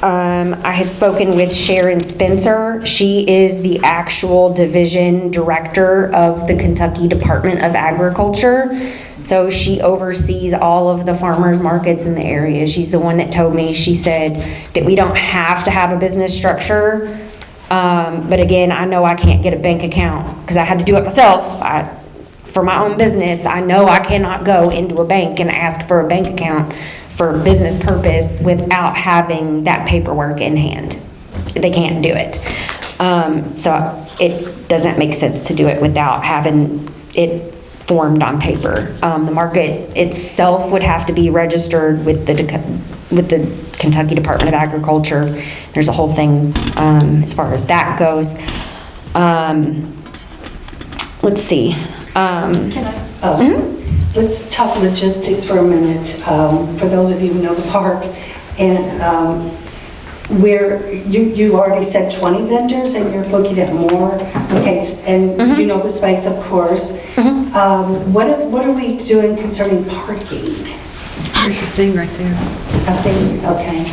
K: I had spoken with Sharon Spencer. She is the actual division director of the Kentucky Department of Agriculture. So she oversees all of the farmers markets in the area. She's the one that told me, she said that we don't have to have a business structure. But again, I know I can't get a bank account because I had to do it myself. For my own business, I know I cannot go into a bank and ask for a bank account for business purpose without having that paperwork in hand. They can't do it. So it doesn't make sense to do it without having it formed on paper. The market itself would have to be registered with the Kentucky Department of Agriculture. There's a whole thing as far as that goes. Let's see.
A: Let's talk logistics for a minute. For those of you who know the park, and you already said 20 vendors, and you're looking at more. Okay, and you know the space, of course. What are we doing concerning parking?
I: There's your thing right there.
A: I think, okay.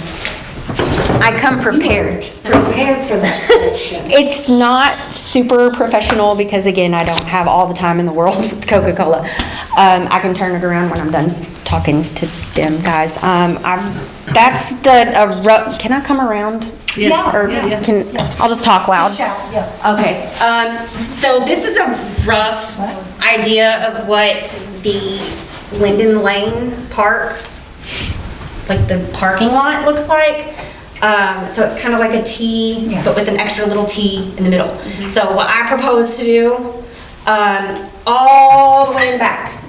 K: I come prepared.
A: Prepared for that question.
K: It's not super professional because again, I don't have all the time in the world with Coca-Cola. I can turn it around when I'm done talking to them guys. That's can I come around?
A: Yeah,
K: Or
A: yeah.
K: I'll just talk loud.
A: Just shout, yeah.
K: Okay, so this is a rough idea of what the Linden Lane Park, like the parking lot looks like. So it's kind of like a T,
A: Yeah.
K: but with an extra little T in the middle. So what I propose to do, all the way in the back,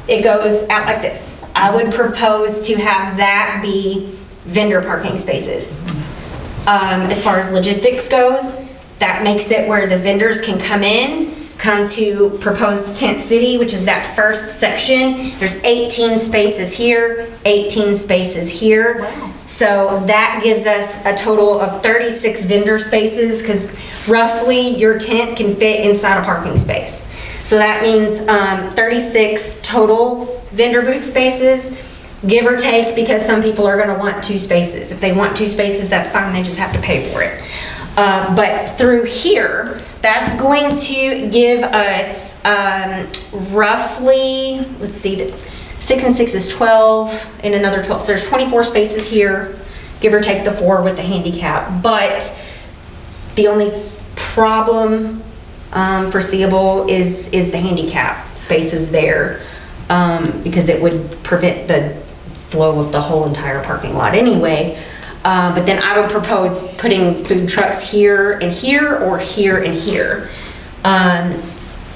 K: it goes out like this. I would propose to have that be vendor parking spaces. As far as logistics goes, that makes it where the vendors can come to proposed tent city, which is that first section. There's 18 spaces here, 18 spaces here.
A: Wow.
K: So that gives us a total of 36 vendor spaces because roughly your tent can fit inside a parking space. So that means 36 total vendor booth spaces, give or take, because some people are gonna want 2 spaces. If they want 2 spaces, that's fine, they just have to pay for it. But through here, that's going to give us roughly, let's see, that's 6 and 6 is 12, and another 12. So there's 24 spaces here, give or take the 4 with the handicap. But the only problem foreseeable is the handicap spaces there, because it would prevent the flow of the whole entire parking lot anyway. But then I would propose putting food trucks here and here, or here and here.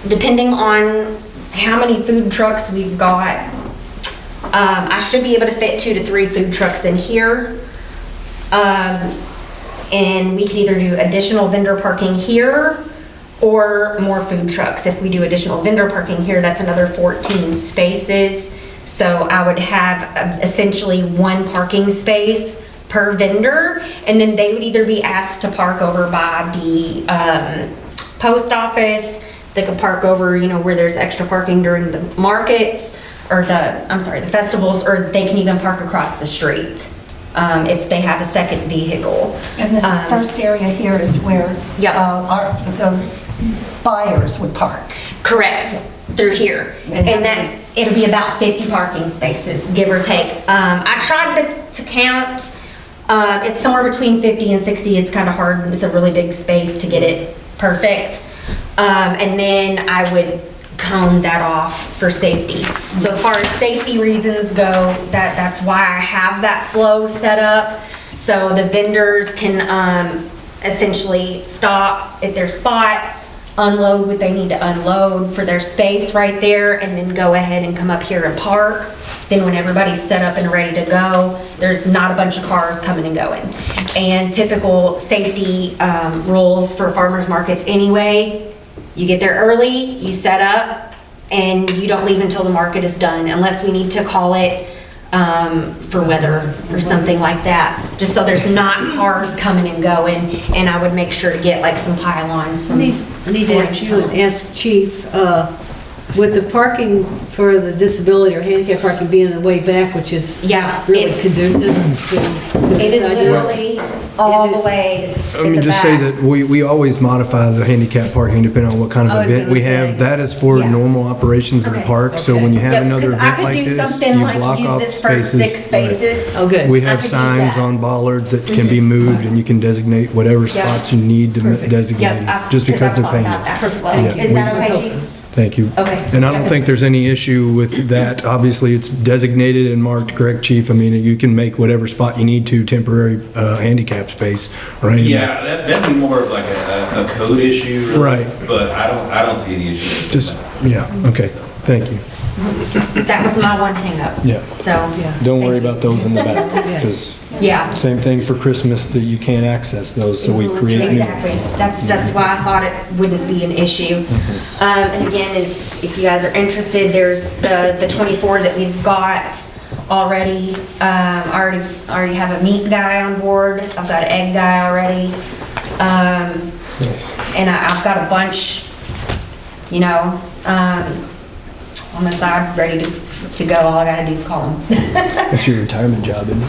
K: Depending on how many food trucks we've got, I should be able to fit 2 to 3 food trucks in here. And we could either do additional vendor parking here or more food trucks. If we do additional vendor parking here, that's another 14 spaces. So I would have essentially 1 parking space per vendor, and then they would either be asked to park over by the post office, they could park over, where there's extra parking during the markets, or the festivals, or they can even park across the street if they have a second vehicle.
A: And this first area here is where the buyers would park.
K: Correct, through here. And that, it'll be about 50 parking spaces, give or take. I tried to count, it's somewhere between 50 and 60. It's kind of hard, it's a really big space to get it perfect. And then I would cone that off for safety. So as far as safety reasons go, that's why I have that flow set up. So the vendors can essentially stop at their spot, unload what they need to unload for their space right there, and then go ahead and come up here and park. Then when everybody's set up and ready to go, there's not a bunch of cars coming and going. And typical safety rules for farmers markets anyway, you get there early, you set up, and you don't leave until the market is done, unless we need to call it for weather or something like that, just so there's not cars coming and going. And I would make sure to get like some pylons.
I: I need to ask you and ask Chief, with the parking for the disability or handicap parking being in the way back, which is
K: Yeah,
I: really
K: it's-
I: conducive to
K: It is
I: this idea.
K: literally all the way
B: Let
K: in
B: me
K: the
B: just say
K: back.
B: that we always modify the handicap parking depending on what kind
I: I
B: of
I: was
B: event
I: gonna
B: we
I: say.
B: have. That is for
K: Yeah.
B: normal operations of the
K: Okay.
B: park. So when you have
K: Yep,
B: another
K: 'cause I
B: event
K: could
B: like
K: do
B: this,
K: something
B: you
K: like
B: block
K: use
B: off
K: this first
B: spaces.
K: 6 spaces.
I: Oh, good.
B: We
K: I
B: have
K: could use
B: signs
K: that.
B: on bollards that can be moved, and you can designate whatever spots you need to designate,
K: Yep,
B: just because they're
K: I've thought about
B: painted.
K: that as well.
B: Yeah,
K: Is that
B: we-
K: okay, Chief?
B: Thank you.
K: Okay.
B: And I don't
K: Yep.
B: think there's any issue with that. Obviously, it's designated and marked, correct, Chief? I mean, you can make whatever spot you need to temporary handicap space, right?
L: Yeah, that'd be more of like a code issue, really.
B: Right.
L: But I don't see any issue.
B: Just, yeah, okay, thank you.
K: That was my one hangup.
B: Yeah.
K: So,
B: Don't worry
K: Thank you.
B: about those in the back, because
K: yeah.
B: same thing for Christmas, that you can't access those, so we create new.
K: Exactly. That's why I thought it wouldn't be an issue. And again, if you guys are interested, there's the 24 that we've got already. I already have a meat guy on board. I've got an egg guy already.
B: Nice.
K: And I've got a bunch, on the side, ready to go. All I gotta do is call them.
B: That's your retirement job, isn't it?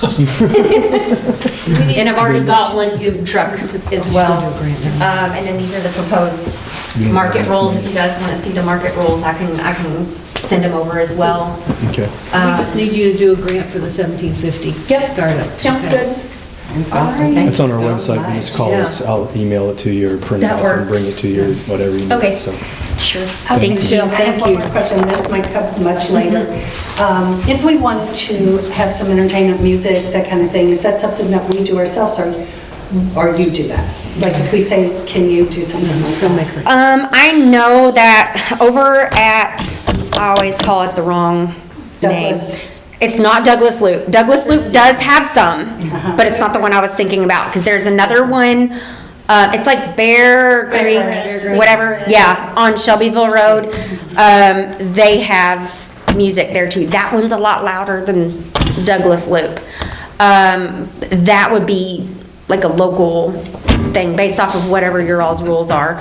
K: And I've already got one food truck as well. And then these are the proposed market rolls. If you guys want to see the market rolls, I can send them over as well.
B: Okay.
I: We just need you to do a grant for the 1750 startup.
K: Sounds good.
H: Awesome, thank
B: It's on our
H: you so
B: website. You just call
I: Yeah.
B: us. I'll email it to you or print it
K: That
B: out and bring
K: works.
B: it to you or whatever you need.
K: Okay.
B: So,
K: Sure.
A: I
K: Thank you.
A: have one more question, this might come much later. If we want to have some entertainment, music, that kind of thing, is that something that we do ourselves, or you do that? Like if we say, can you do something like that?
K: I know that over at, I always call it the wrong name.
A: Douglas.
K: It's not Douglas Loop. Douglas Loop does have some, but it's not the one I was thinking about, because there's another one, it's like Bear Creek, whatever, yeah, on Shelbyville Road. They have music there too. That one's a lot louder than Douglas Loop. That would be like a local thing based off of whatever your all's rules are.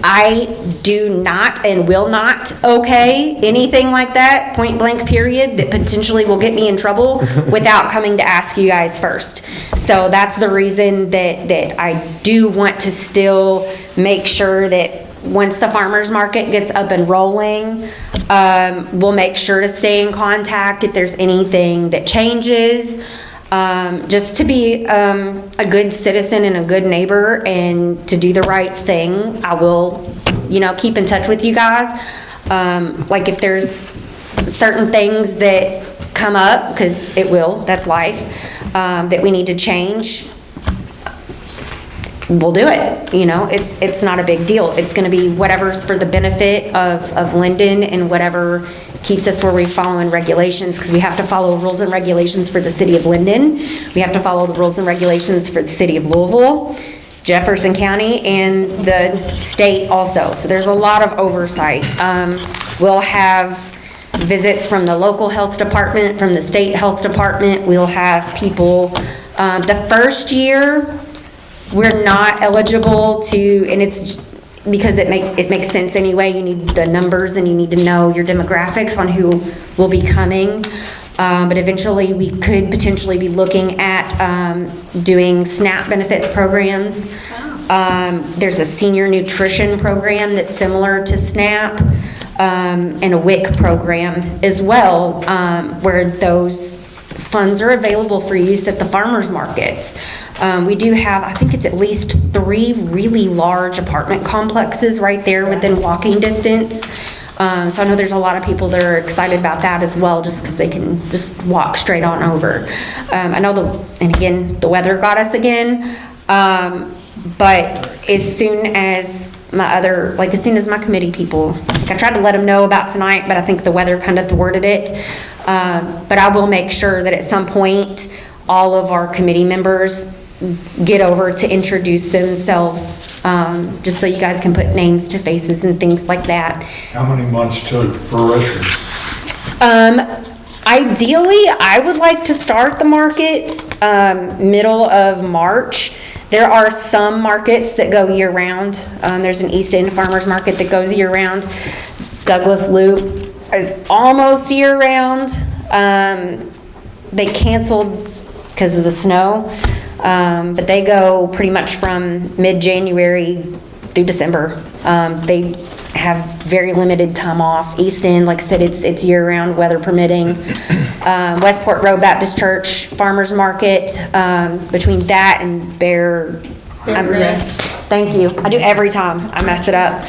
K: I do not and will not okay anything like that, point blank period, that potentially will get me in trouble without coming to ask you guys first. So that's the reason that I do want to still make sure that once the farmer's market gets up and rolling, we'll make sure to stay in contact if there's anything that changes. Just to be a good citizen and a good neighbor and to do the right thing, I will, keep in touch with you guys. Like if there's certain things that come up, because it will, that's life, that we need to change, we'll do it. It's not a big deal. It's going to be whatever's for the benefit of Linden and whatever keeps us where we're following regulations, because we have to follow rules and regulations for the city of Linden. We have to follow the rules and regulations for the city of Louisville, Jefferson County, and the state also. So there's a lot of oversight. We'll have visits from the local health department, from the state health department. We'll have people, the first year, we're not eligible to, and it's because it makes sense anyway. You need the numbers and you need to know your demographics on who will be coming. But eventually we could potentially be looking at doing SNAP benefits programs. There's a senior nutrition program that's similar to SNAP, and a WIC program as well, where those funds are available for use at the farmers markets. We do have, I think it's at least 3 really large apartment complexes right there within walking distance. So I know there's a lot of people that are excited about that as well, just because they can just walk straight on over. I know and again, the weather got us again, but as soon as my committee people, I tried to let them know about tonight, but I think the weather kind of thwarted it. But I will make sure that at some point, all of our committee members get over to introduce themselves, just so you guys can put names to faces and things like that.
M: How many months to fruition?
K: Ideally, I would like to start the market middle of March. There are some markets that go year-round. There's an East End Farmers Market that goes year-round. Douglas Loop is almost year-round. They canceled because of the snow, but they go pretty much from mid-January through December. They have very limited time off. East End, like I said, it's year-round, weather permitting. Westport Road Baptist Church Farmers Market, between that and Bear. Thank you. I do every time. I mess it up.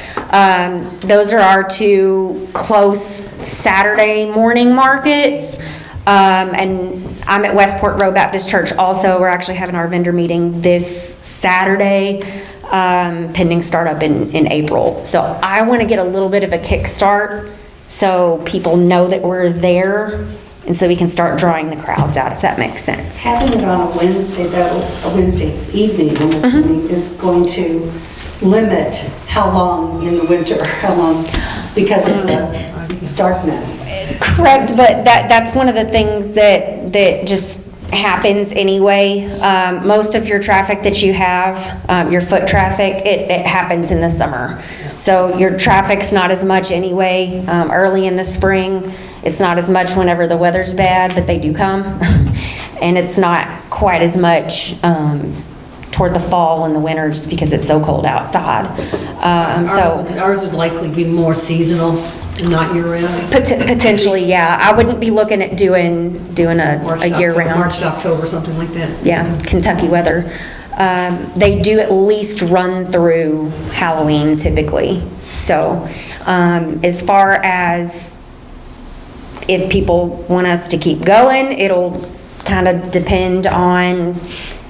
K: Those are our 2 close Saturday morning markets. And I'm at Westport Road Baptist Church also. We're actually having our vendor meeting this Saturday, pending startup in April. So I want to get a little bit of a kickstart so people know that we're there, and so we can start drawing the crowds out, if that makes sense.
A: Having it on a Wednesday, though, a Wednesday evening, I'm assuming, is going to limit how long in the winter, how long, because of the darkness.
K: Correct, but that's one of the things that just happens anyway. Most of your traffic that you have, your foot traffic, it happens in the summer. So your traffic's not as much anyway. Early in the spring, it's not as much whenever the weather's bad, but they do come. and it's not quite as much toward the fall and the winter just because it's so cold outside.
I: Ours would likely be more seasonal, not year-round.
K: Potentially, yeah. I wouldn't be looking at doing a year-round.
I: March to October, something like that.
K: Yeah, Kentucky weather. They do at least run through Halloween typically. So, as far as if people want us to keep going, it'll kind of depend on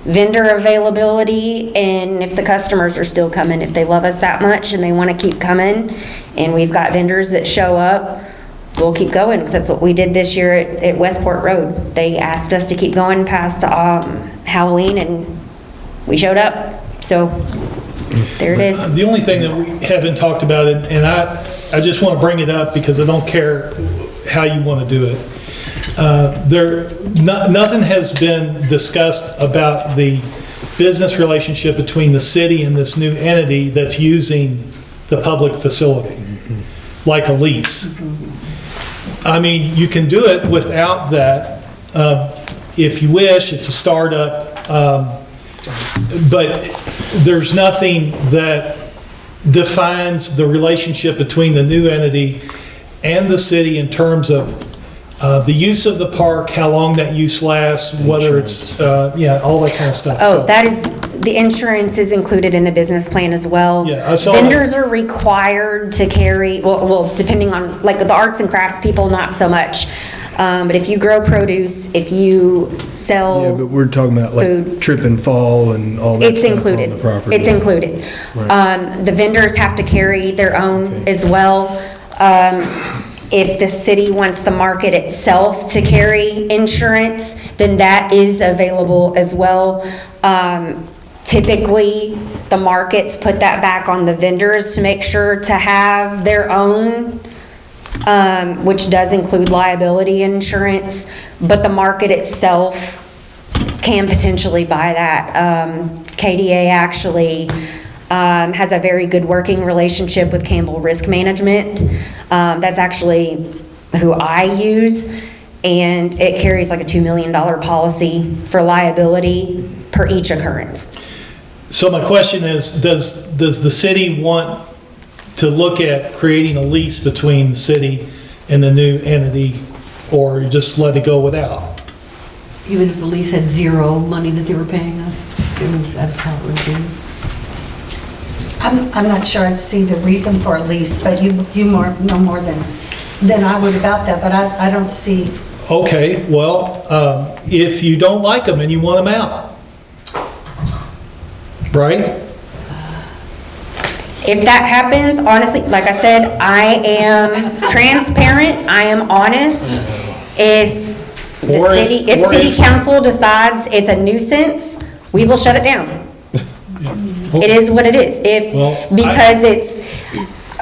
K: vendor availability and if the customers are still coming. If they love us that much and they want to keep coming, and we've got vendors that show up, we'll keep going, because that's what we did this year at Westport Road. They asked us to keep going past Halloween, and we showed up. So there it is.
J: The only thing that we haven't talked about, and I just want to bring it up because I don't care how you want to do it. Nothing has been discussed about the business relationship between the city and this new entity that's using the public facility, like a lease. I mean, you can do it without that if you wish. It's a startup, but there's nothing that defines the relationship between the new entity and the city in terms of the use of the park, how long that use lasts, whether it's, all that kind of stuff.
K: Oh, that is, the insurance is included in the business plan as well.
J: Yeah, I saw
K: Vendors are required to carry, well, depending on, like the arts and crafts people, not so much. But if you grow produce, if you sell
B: Yeah, but we're talking about like
K: food,
B: trip and fall and all that
K: it's
B: stuff
K: included.
B: on the property.
K: It's included.
B: Right.
K: The vendors have to carry their own as well. If the city wants the market itself to carry insurance, then that is available as well. Typically, the markets put that back on the vendors to make sure to have their own, which does include liability insurance, but the market itself can potentially buy that. KDA actually has a very good working relationship with Campbell Risk Management. That's actually who I use, and it carries like a $2 million policy for liability per each occurrence.
J: So my question is, does the city want to look at creating a lease between the city and the new entity, or just let it go without?
I: Even if the lease had zero money that they were paying us, that's how it would be.
A: I'm not sure I see the reason for a lease, but you know more than I would about that, but I don't see.
J: Okay, well, if you don't like them and you want them out, right?
K: If that happens, honestly, like I said, I am transparent, I am honest. If city council decides it's a nuisance, we will shut it down. It is what it is.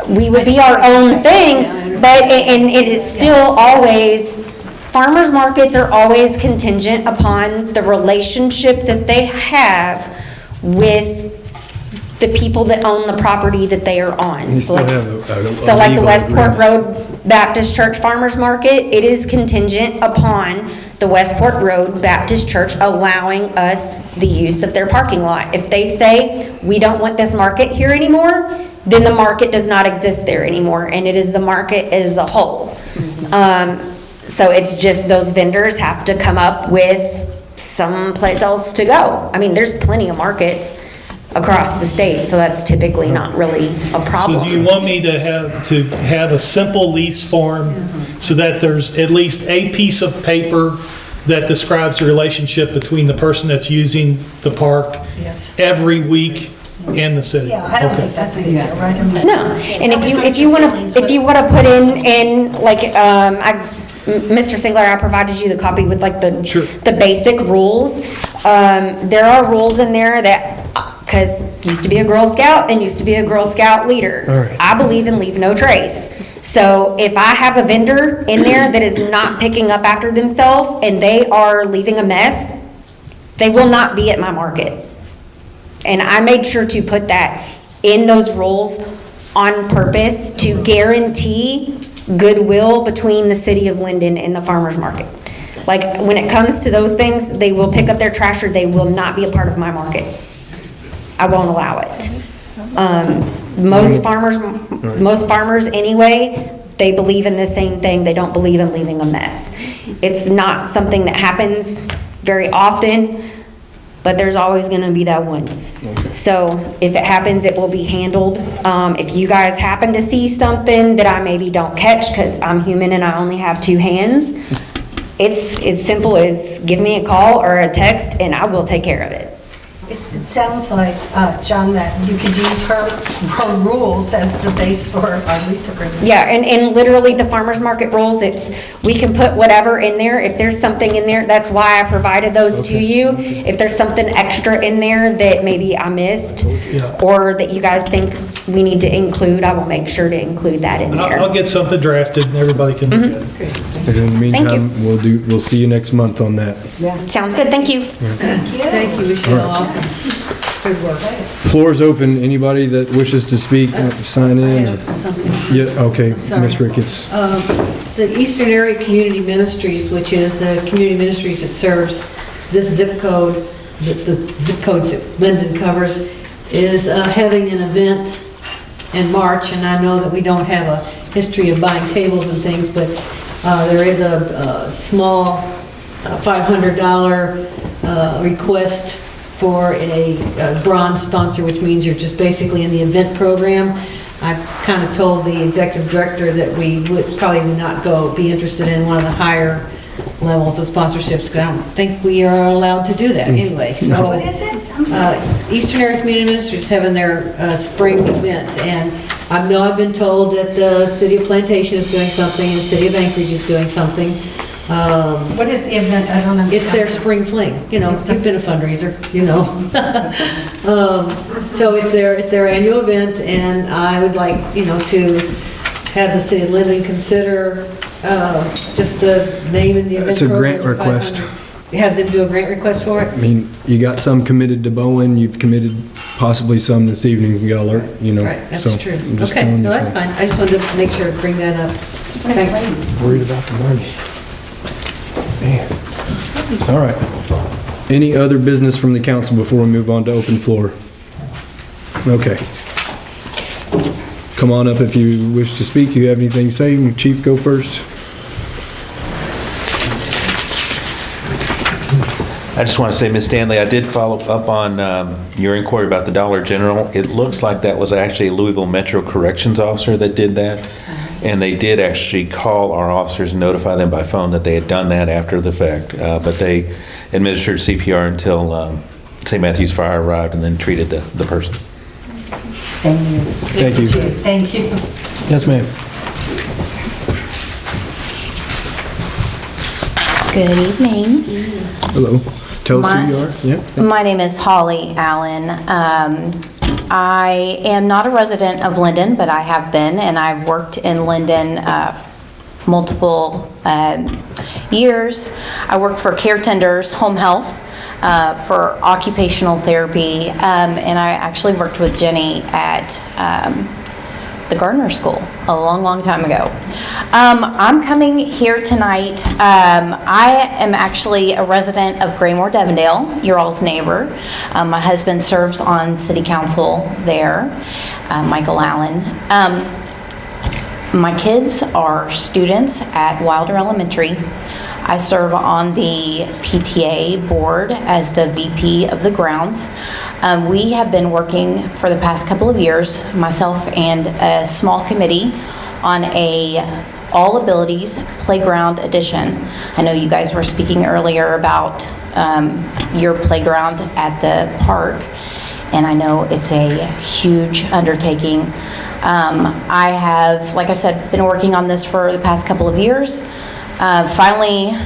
K: We would be our own thing, but, and it is still always, farmers markets are always contingent upon the relationship that they have with the people that own the property that they are on.
B: You
K: So
B: still
K: like,
B: have a
K: so like the
B: legal
K: Westport
B: agreement.
K: Road Baptist Church Farmers Market, it is contingent upon the Westport Road Baptist Church allowing us the use of their parking lot. If they say, we don't want this market here anymore, then the market does not exist there anymore, and it is the market as a whole. So it's just those vendors have to come up with someplace else to go. I mean, there's plenty of markets across the state, so that's typically not really a problem.
J: So do you want me to have a simple lease form so that there's at least a piece of paper that describes the relationship between the person that's using the park every week and the city?
A: Yeah, I don't think that's a big deal, right? I mean,
K: No, and if you want to put in like, Mr. Singler, I provided you the copy with like the basic rules. There are rules in there that, because used to be a Girl Scout and used to be a Girl Scout leader.
B: All right.
K: I believe in leave no trace. So if I have a vendor in there that is not picking up after themselves and they are leaving a mess, they will not be at my market. And I made sure to put that in those rules on purpose to guarantee goodwill between the city of Linden and the farmers market. Like, when it comes to those things, they will pick up their trash or they will not be a part of my market. I won't allow it. Most farmers anyway, they believe in the same thing. They don't believe in leaving a mess. It's not something that happens very often, but there's always gonna be that one. So if it happens, it will be handled. If you guys happen to see something that I maybe don't catch, because I'm human and I only have 2 hands, it's as simple as give me a call or a text and I will take care of it.
A: It sounds like, John, that you could use her rules as the base for our lease agreement.
K: Yeah, and literally the farmer's market rules, we can put whatever in there. If there's something in there, that's why I provided those to you. If there's something extra in there that maybe I missed or that you guys think we need to include, I will make sure to include that in
J: And
K: there.
J: I'll get something drafted and everybody can look at it.
B: And in the meantime, we'll see you next month on that.
K: Sounds good, thank you.
I: Thank you, Michelle, awesome. Good work.
B: Floor is open. Anybody that wishes to speak, sign
I: I
B: in.
I: have something.
B: Yeah, okay,
I: Sorry.
B: Ms. Ricketts.
I: The Eastern Area Community Ministries, which is the community ministries that serves this zip code, the zip codes that Linden covers, is having an event in March, and I know that we don't have a history of buying tables and things, but there is a small $500 request for a bronze sponsor, which means you're just basically in the event program. I've kind of told the executive director that we would probably not be interested in one of the higher levels of sponsorships, because I don't think we are allowed to do that anyway. So,
A: What is it? I'm sorry.
I: Eastern Area Community Ministries is having their spring event, and I know I've been told that the City of Plantation is doing something, and the City of Anchorage is doing something.
A: What is the event? I don't understand.
I: It's their spring fling, it's been a fundraiser, So it's their annual event, and I would like, to have the city of Linden consider just the name and the event.
B: It's a grant
I: program,
B: request.
I: 500. Have them do a grant request for
B: I
I: it?
B: mean, you got some committed to Bowen, you've committed possibly some this evening, you got alert,
I: Right, that's
B: so
I: true.
B: I'm just
I: Okay,
B: telling you
I: no, that's
B: so.
I: fine. I just wanted to make sure to bring that up. Thanks.
B: Worried about the money. Man. All right. Any other business from the council before we move on to open floor? Okay. Come on up if you wish to speak. You have anything to say? Chief, go first.
G: I just want to say, Ms. Stanley, I did follow up on your inquiry about the Dollar General. It looks like that was actually a Louisville Metro Corrections officer that did that. And they did actually call our officers and notify them by phone that they had done that after the fact. But they administered CPR until St. Matthew's Fire arrived and then treated the person.
A: Thank you.
B: Thank you.
A: Thank you.
B: Yes, ma'am.
N: Good evening.
B: Hello. Tell us who you are. Yeah.
N: My name is Holly Allen. I am not a resident of Linden, but I have been, and I've worked in Linden multiple years. I worked for Care Tenders Home Health for occupational therapy, and I actually worked with Jenny at the Gardner School a long, long time ago. I'm coming here tonight. I am actually a resident of Graymore, Devondale, your all's neighbor. My husband serves on city council there, Michael Allen. My kids are students at Wilder Elementary. I serve on the PTA board as the VP of the grounds. We have been working for the past couple of years, myself and a small committee, on a all abilities playground addition. I know you guys were speaking earlier about your playground at the park, and I know it's a huge undertaking. I have, like I said, been working on this for the past couple of years. Finally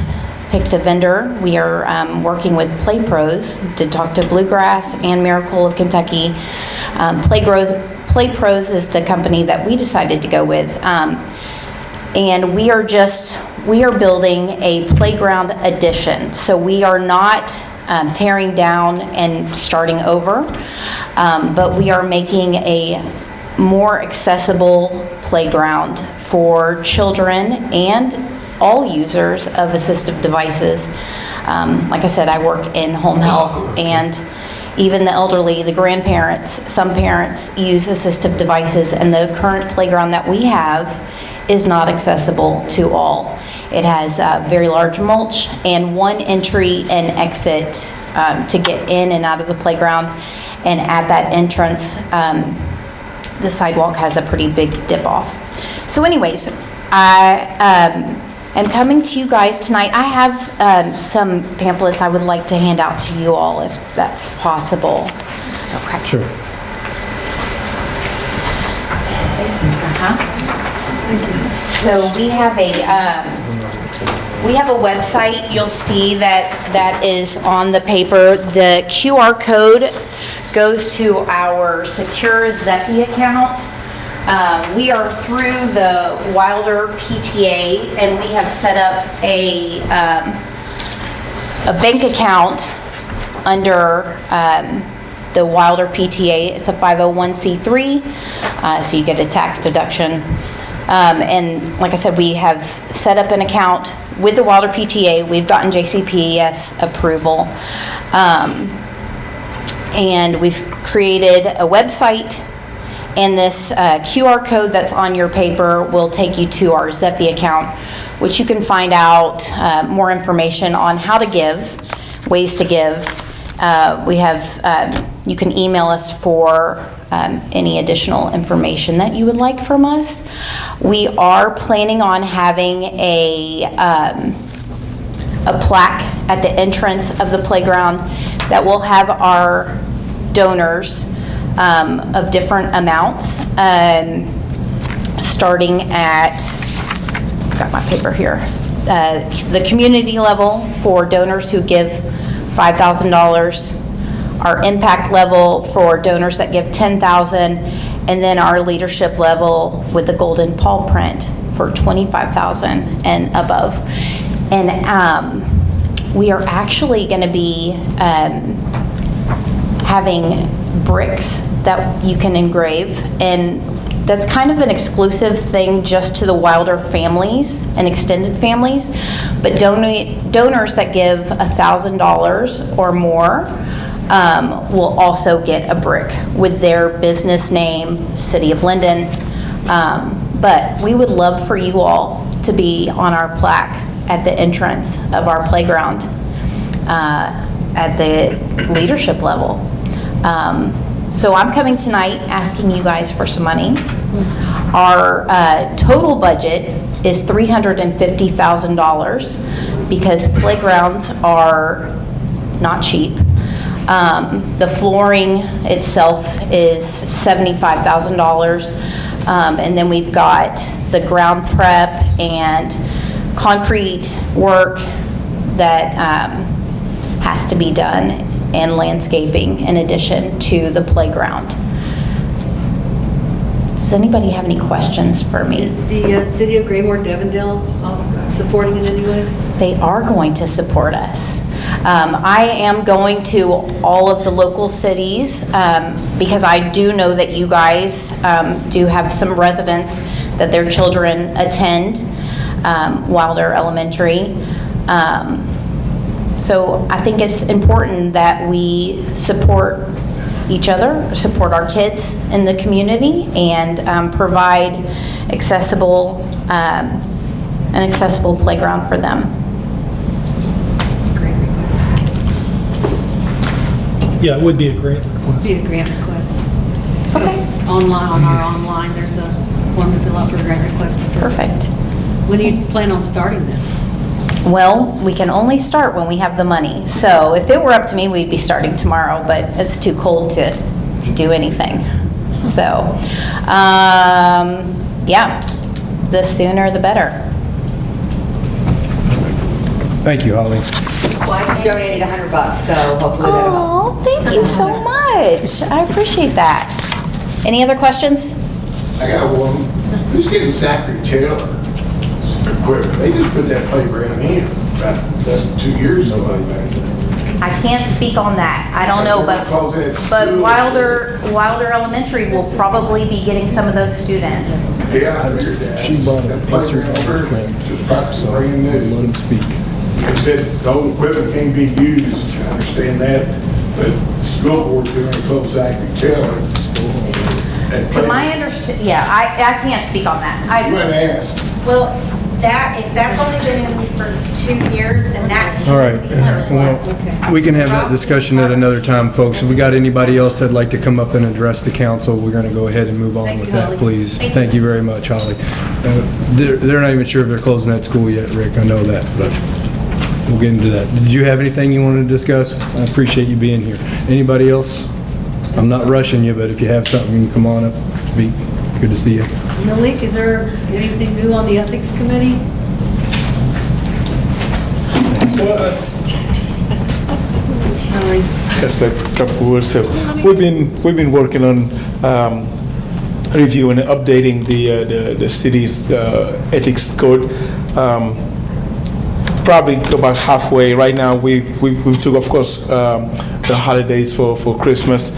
N: picked a vendor. We are working with Play Pros to talk to Bluegrass and Miracle of Kentucky. Play Pros is the company that we decided to go with. And we are building a playground addition. So we are not tearing down and starting over, but we are making a more accessible playground for children and all users of assistive devices. Like I said, I work in home health, and even the elderly, the grandparents, some parents use assistive devices, and the current playground that we have is not accessible to all. It has very large mulch and one entry and exit to get in and out of the playground. And at that entrance, the sidewalk has a pretty big dip off. So anyways, I am coming to you guys tonight. I have some pamphlets I would like to hand out to you all, if that's possible. Okay.
B: Sure.
N: So we have a website. You'll see that is on the paper. The QR code goes to our secure Zeppi account. We are through the Wilder PTA, and we have set up a bank account under the Wilder PTA. It's a 501c3, so you get a tax deduction. And like I said, we have set up an account with the Wilder PTA. We've gotten JCPS approval. And we've created a website, and this QR code that's on your paper will take you to our Zeppi account, which you can find out more information on how to give, ways to give. We have, you can email us for any additional information that you would like from us. We are planning on having a plaque at the entrance of the playground that will have our donors of different amounts, starting at, I've got my paper here, the community level for donors who give $5,000, our impact level for donors that give $10,000, and then our leadership level with the golden paw print for $25,000 and above. And we are actually going to be having bricks that you can engrave, and that's kind of an exclusive thing just to the Wilder families and extended families. But donors that give $1,000 or more will also get a brick with their business name, City of Linden. But we would love for you all to be on our plaque at the entrance of our playground at the leadership level. So I'm coming tonight asking you guys for some money. Our total budget is $350,000 because playgrounds are not cheap. The flooring itself is $75,000. And then we've got the ground prep and concrete work that has to be done, and landscaping in addition to the playground. Does anybody have any questions for me?
I: Is the City of Graymore, Devondale supporting in any way?
N: They are going to support us. I am going to all of the local cities because I do know that you guys do have some residents that their children attend Wilder Elementary. So I think it's important that we support each other, support our kids in the community, and provide an accessible playground for them.
I: Grant request.
J: Yeah, it would be a great request.
I: Be a grant request.
N: Okay.
I: Online, on our online, there's a form to fill out for grant request.
N: Perfect.
I: When do you plan on starting this?
N: Well, we can only start when we have the money. So if it were up to me, we'd be starting tomorrow, but it's too cold to do anything. So, yeah, the sooner the better.
B: Thank you, Holly.
H: Well, I just donated $100, so hopefully that'll help.
N: Oh, thank you so much. I appreciate that. Any other questions?
O: I got one. Who's getting Zachary Taylor equipment? They just put that playground in about less than 2 years ago, back there.
N: I can't speak on that. I don't know,
O: Because it's
N: but
O: school.
N: Wilder Elementary will probably be getting some of those students.
O: Yeah, I heard that.
B: She brought
O: That
B: an answer
O: playground
B: to her
O: over,
B: friend,
O: just practically
B: so
O: brand
B: let
O: new.
B: him speak.
O: They said the old equipment can't be used, I understand that, but the school board's doing a close Zachary Taylor.
N: To my understanding, yeah, I can't speak on that.
O: You went and asked.
P: Well, if that's only been in for 2 years, then that
B: All right,
P: can be surplus.
B: well, we can have that discussion at another time, folks. If we got anybody else that'd like to come up and address the council, we're going to go ahead and move on with that, please. Thank you very much, Holly. They're not even sure if they're closing that school yet, Rick, I know that, but we'll get into that. Did you have anything you wanted to discuss? I appreciate you being here. Anybody else? I'm not rushing you, but if you have something, you can come on up, speak. Good to see you.
I: Malik, is there anything new on the ethics committee?
Q: Just a couple words. So we've been working on reviewing and updating the city's ethics code. Probably about halfway. Right now, we took, of course, the holidays for Christmas.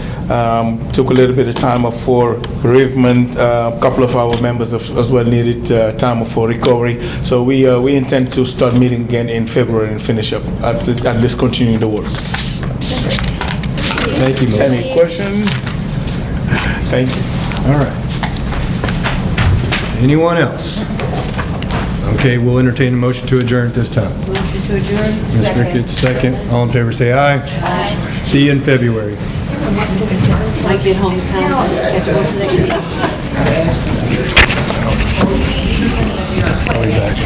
Q: Took a little bit of time off for bereavement. A couple of our members as well needed time off for recovery. So we intend to start meeting again in February and finish up, at least continuing the work.
B: Thank you, Mel.
Q: Any questions? Thank you.
B: All right. Anyone else? Okay, we'll entertain a motion to adjourn at this time.
I: Motion to adjourn?
B: Ms. Ricketts, second. All in favor, say aye. Aye. See you in February.
I: Might get home time. Catch the next meeting.
B: I'll be back.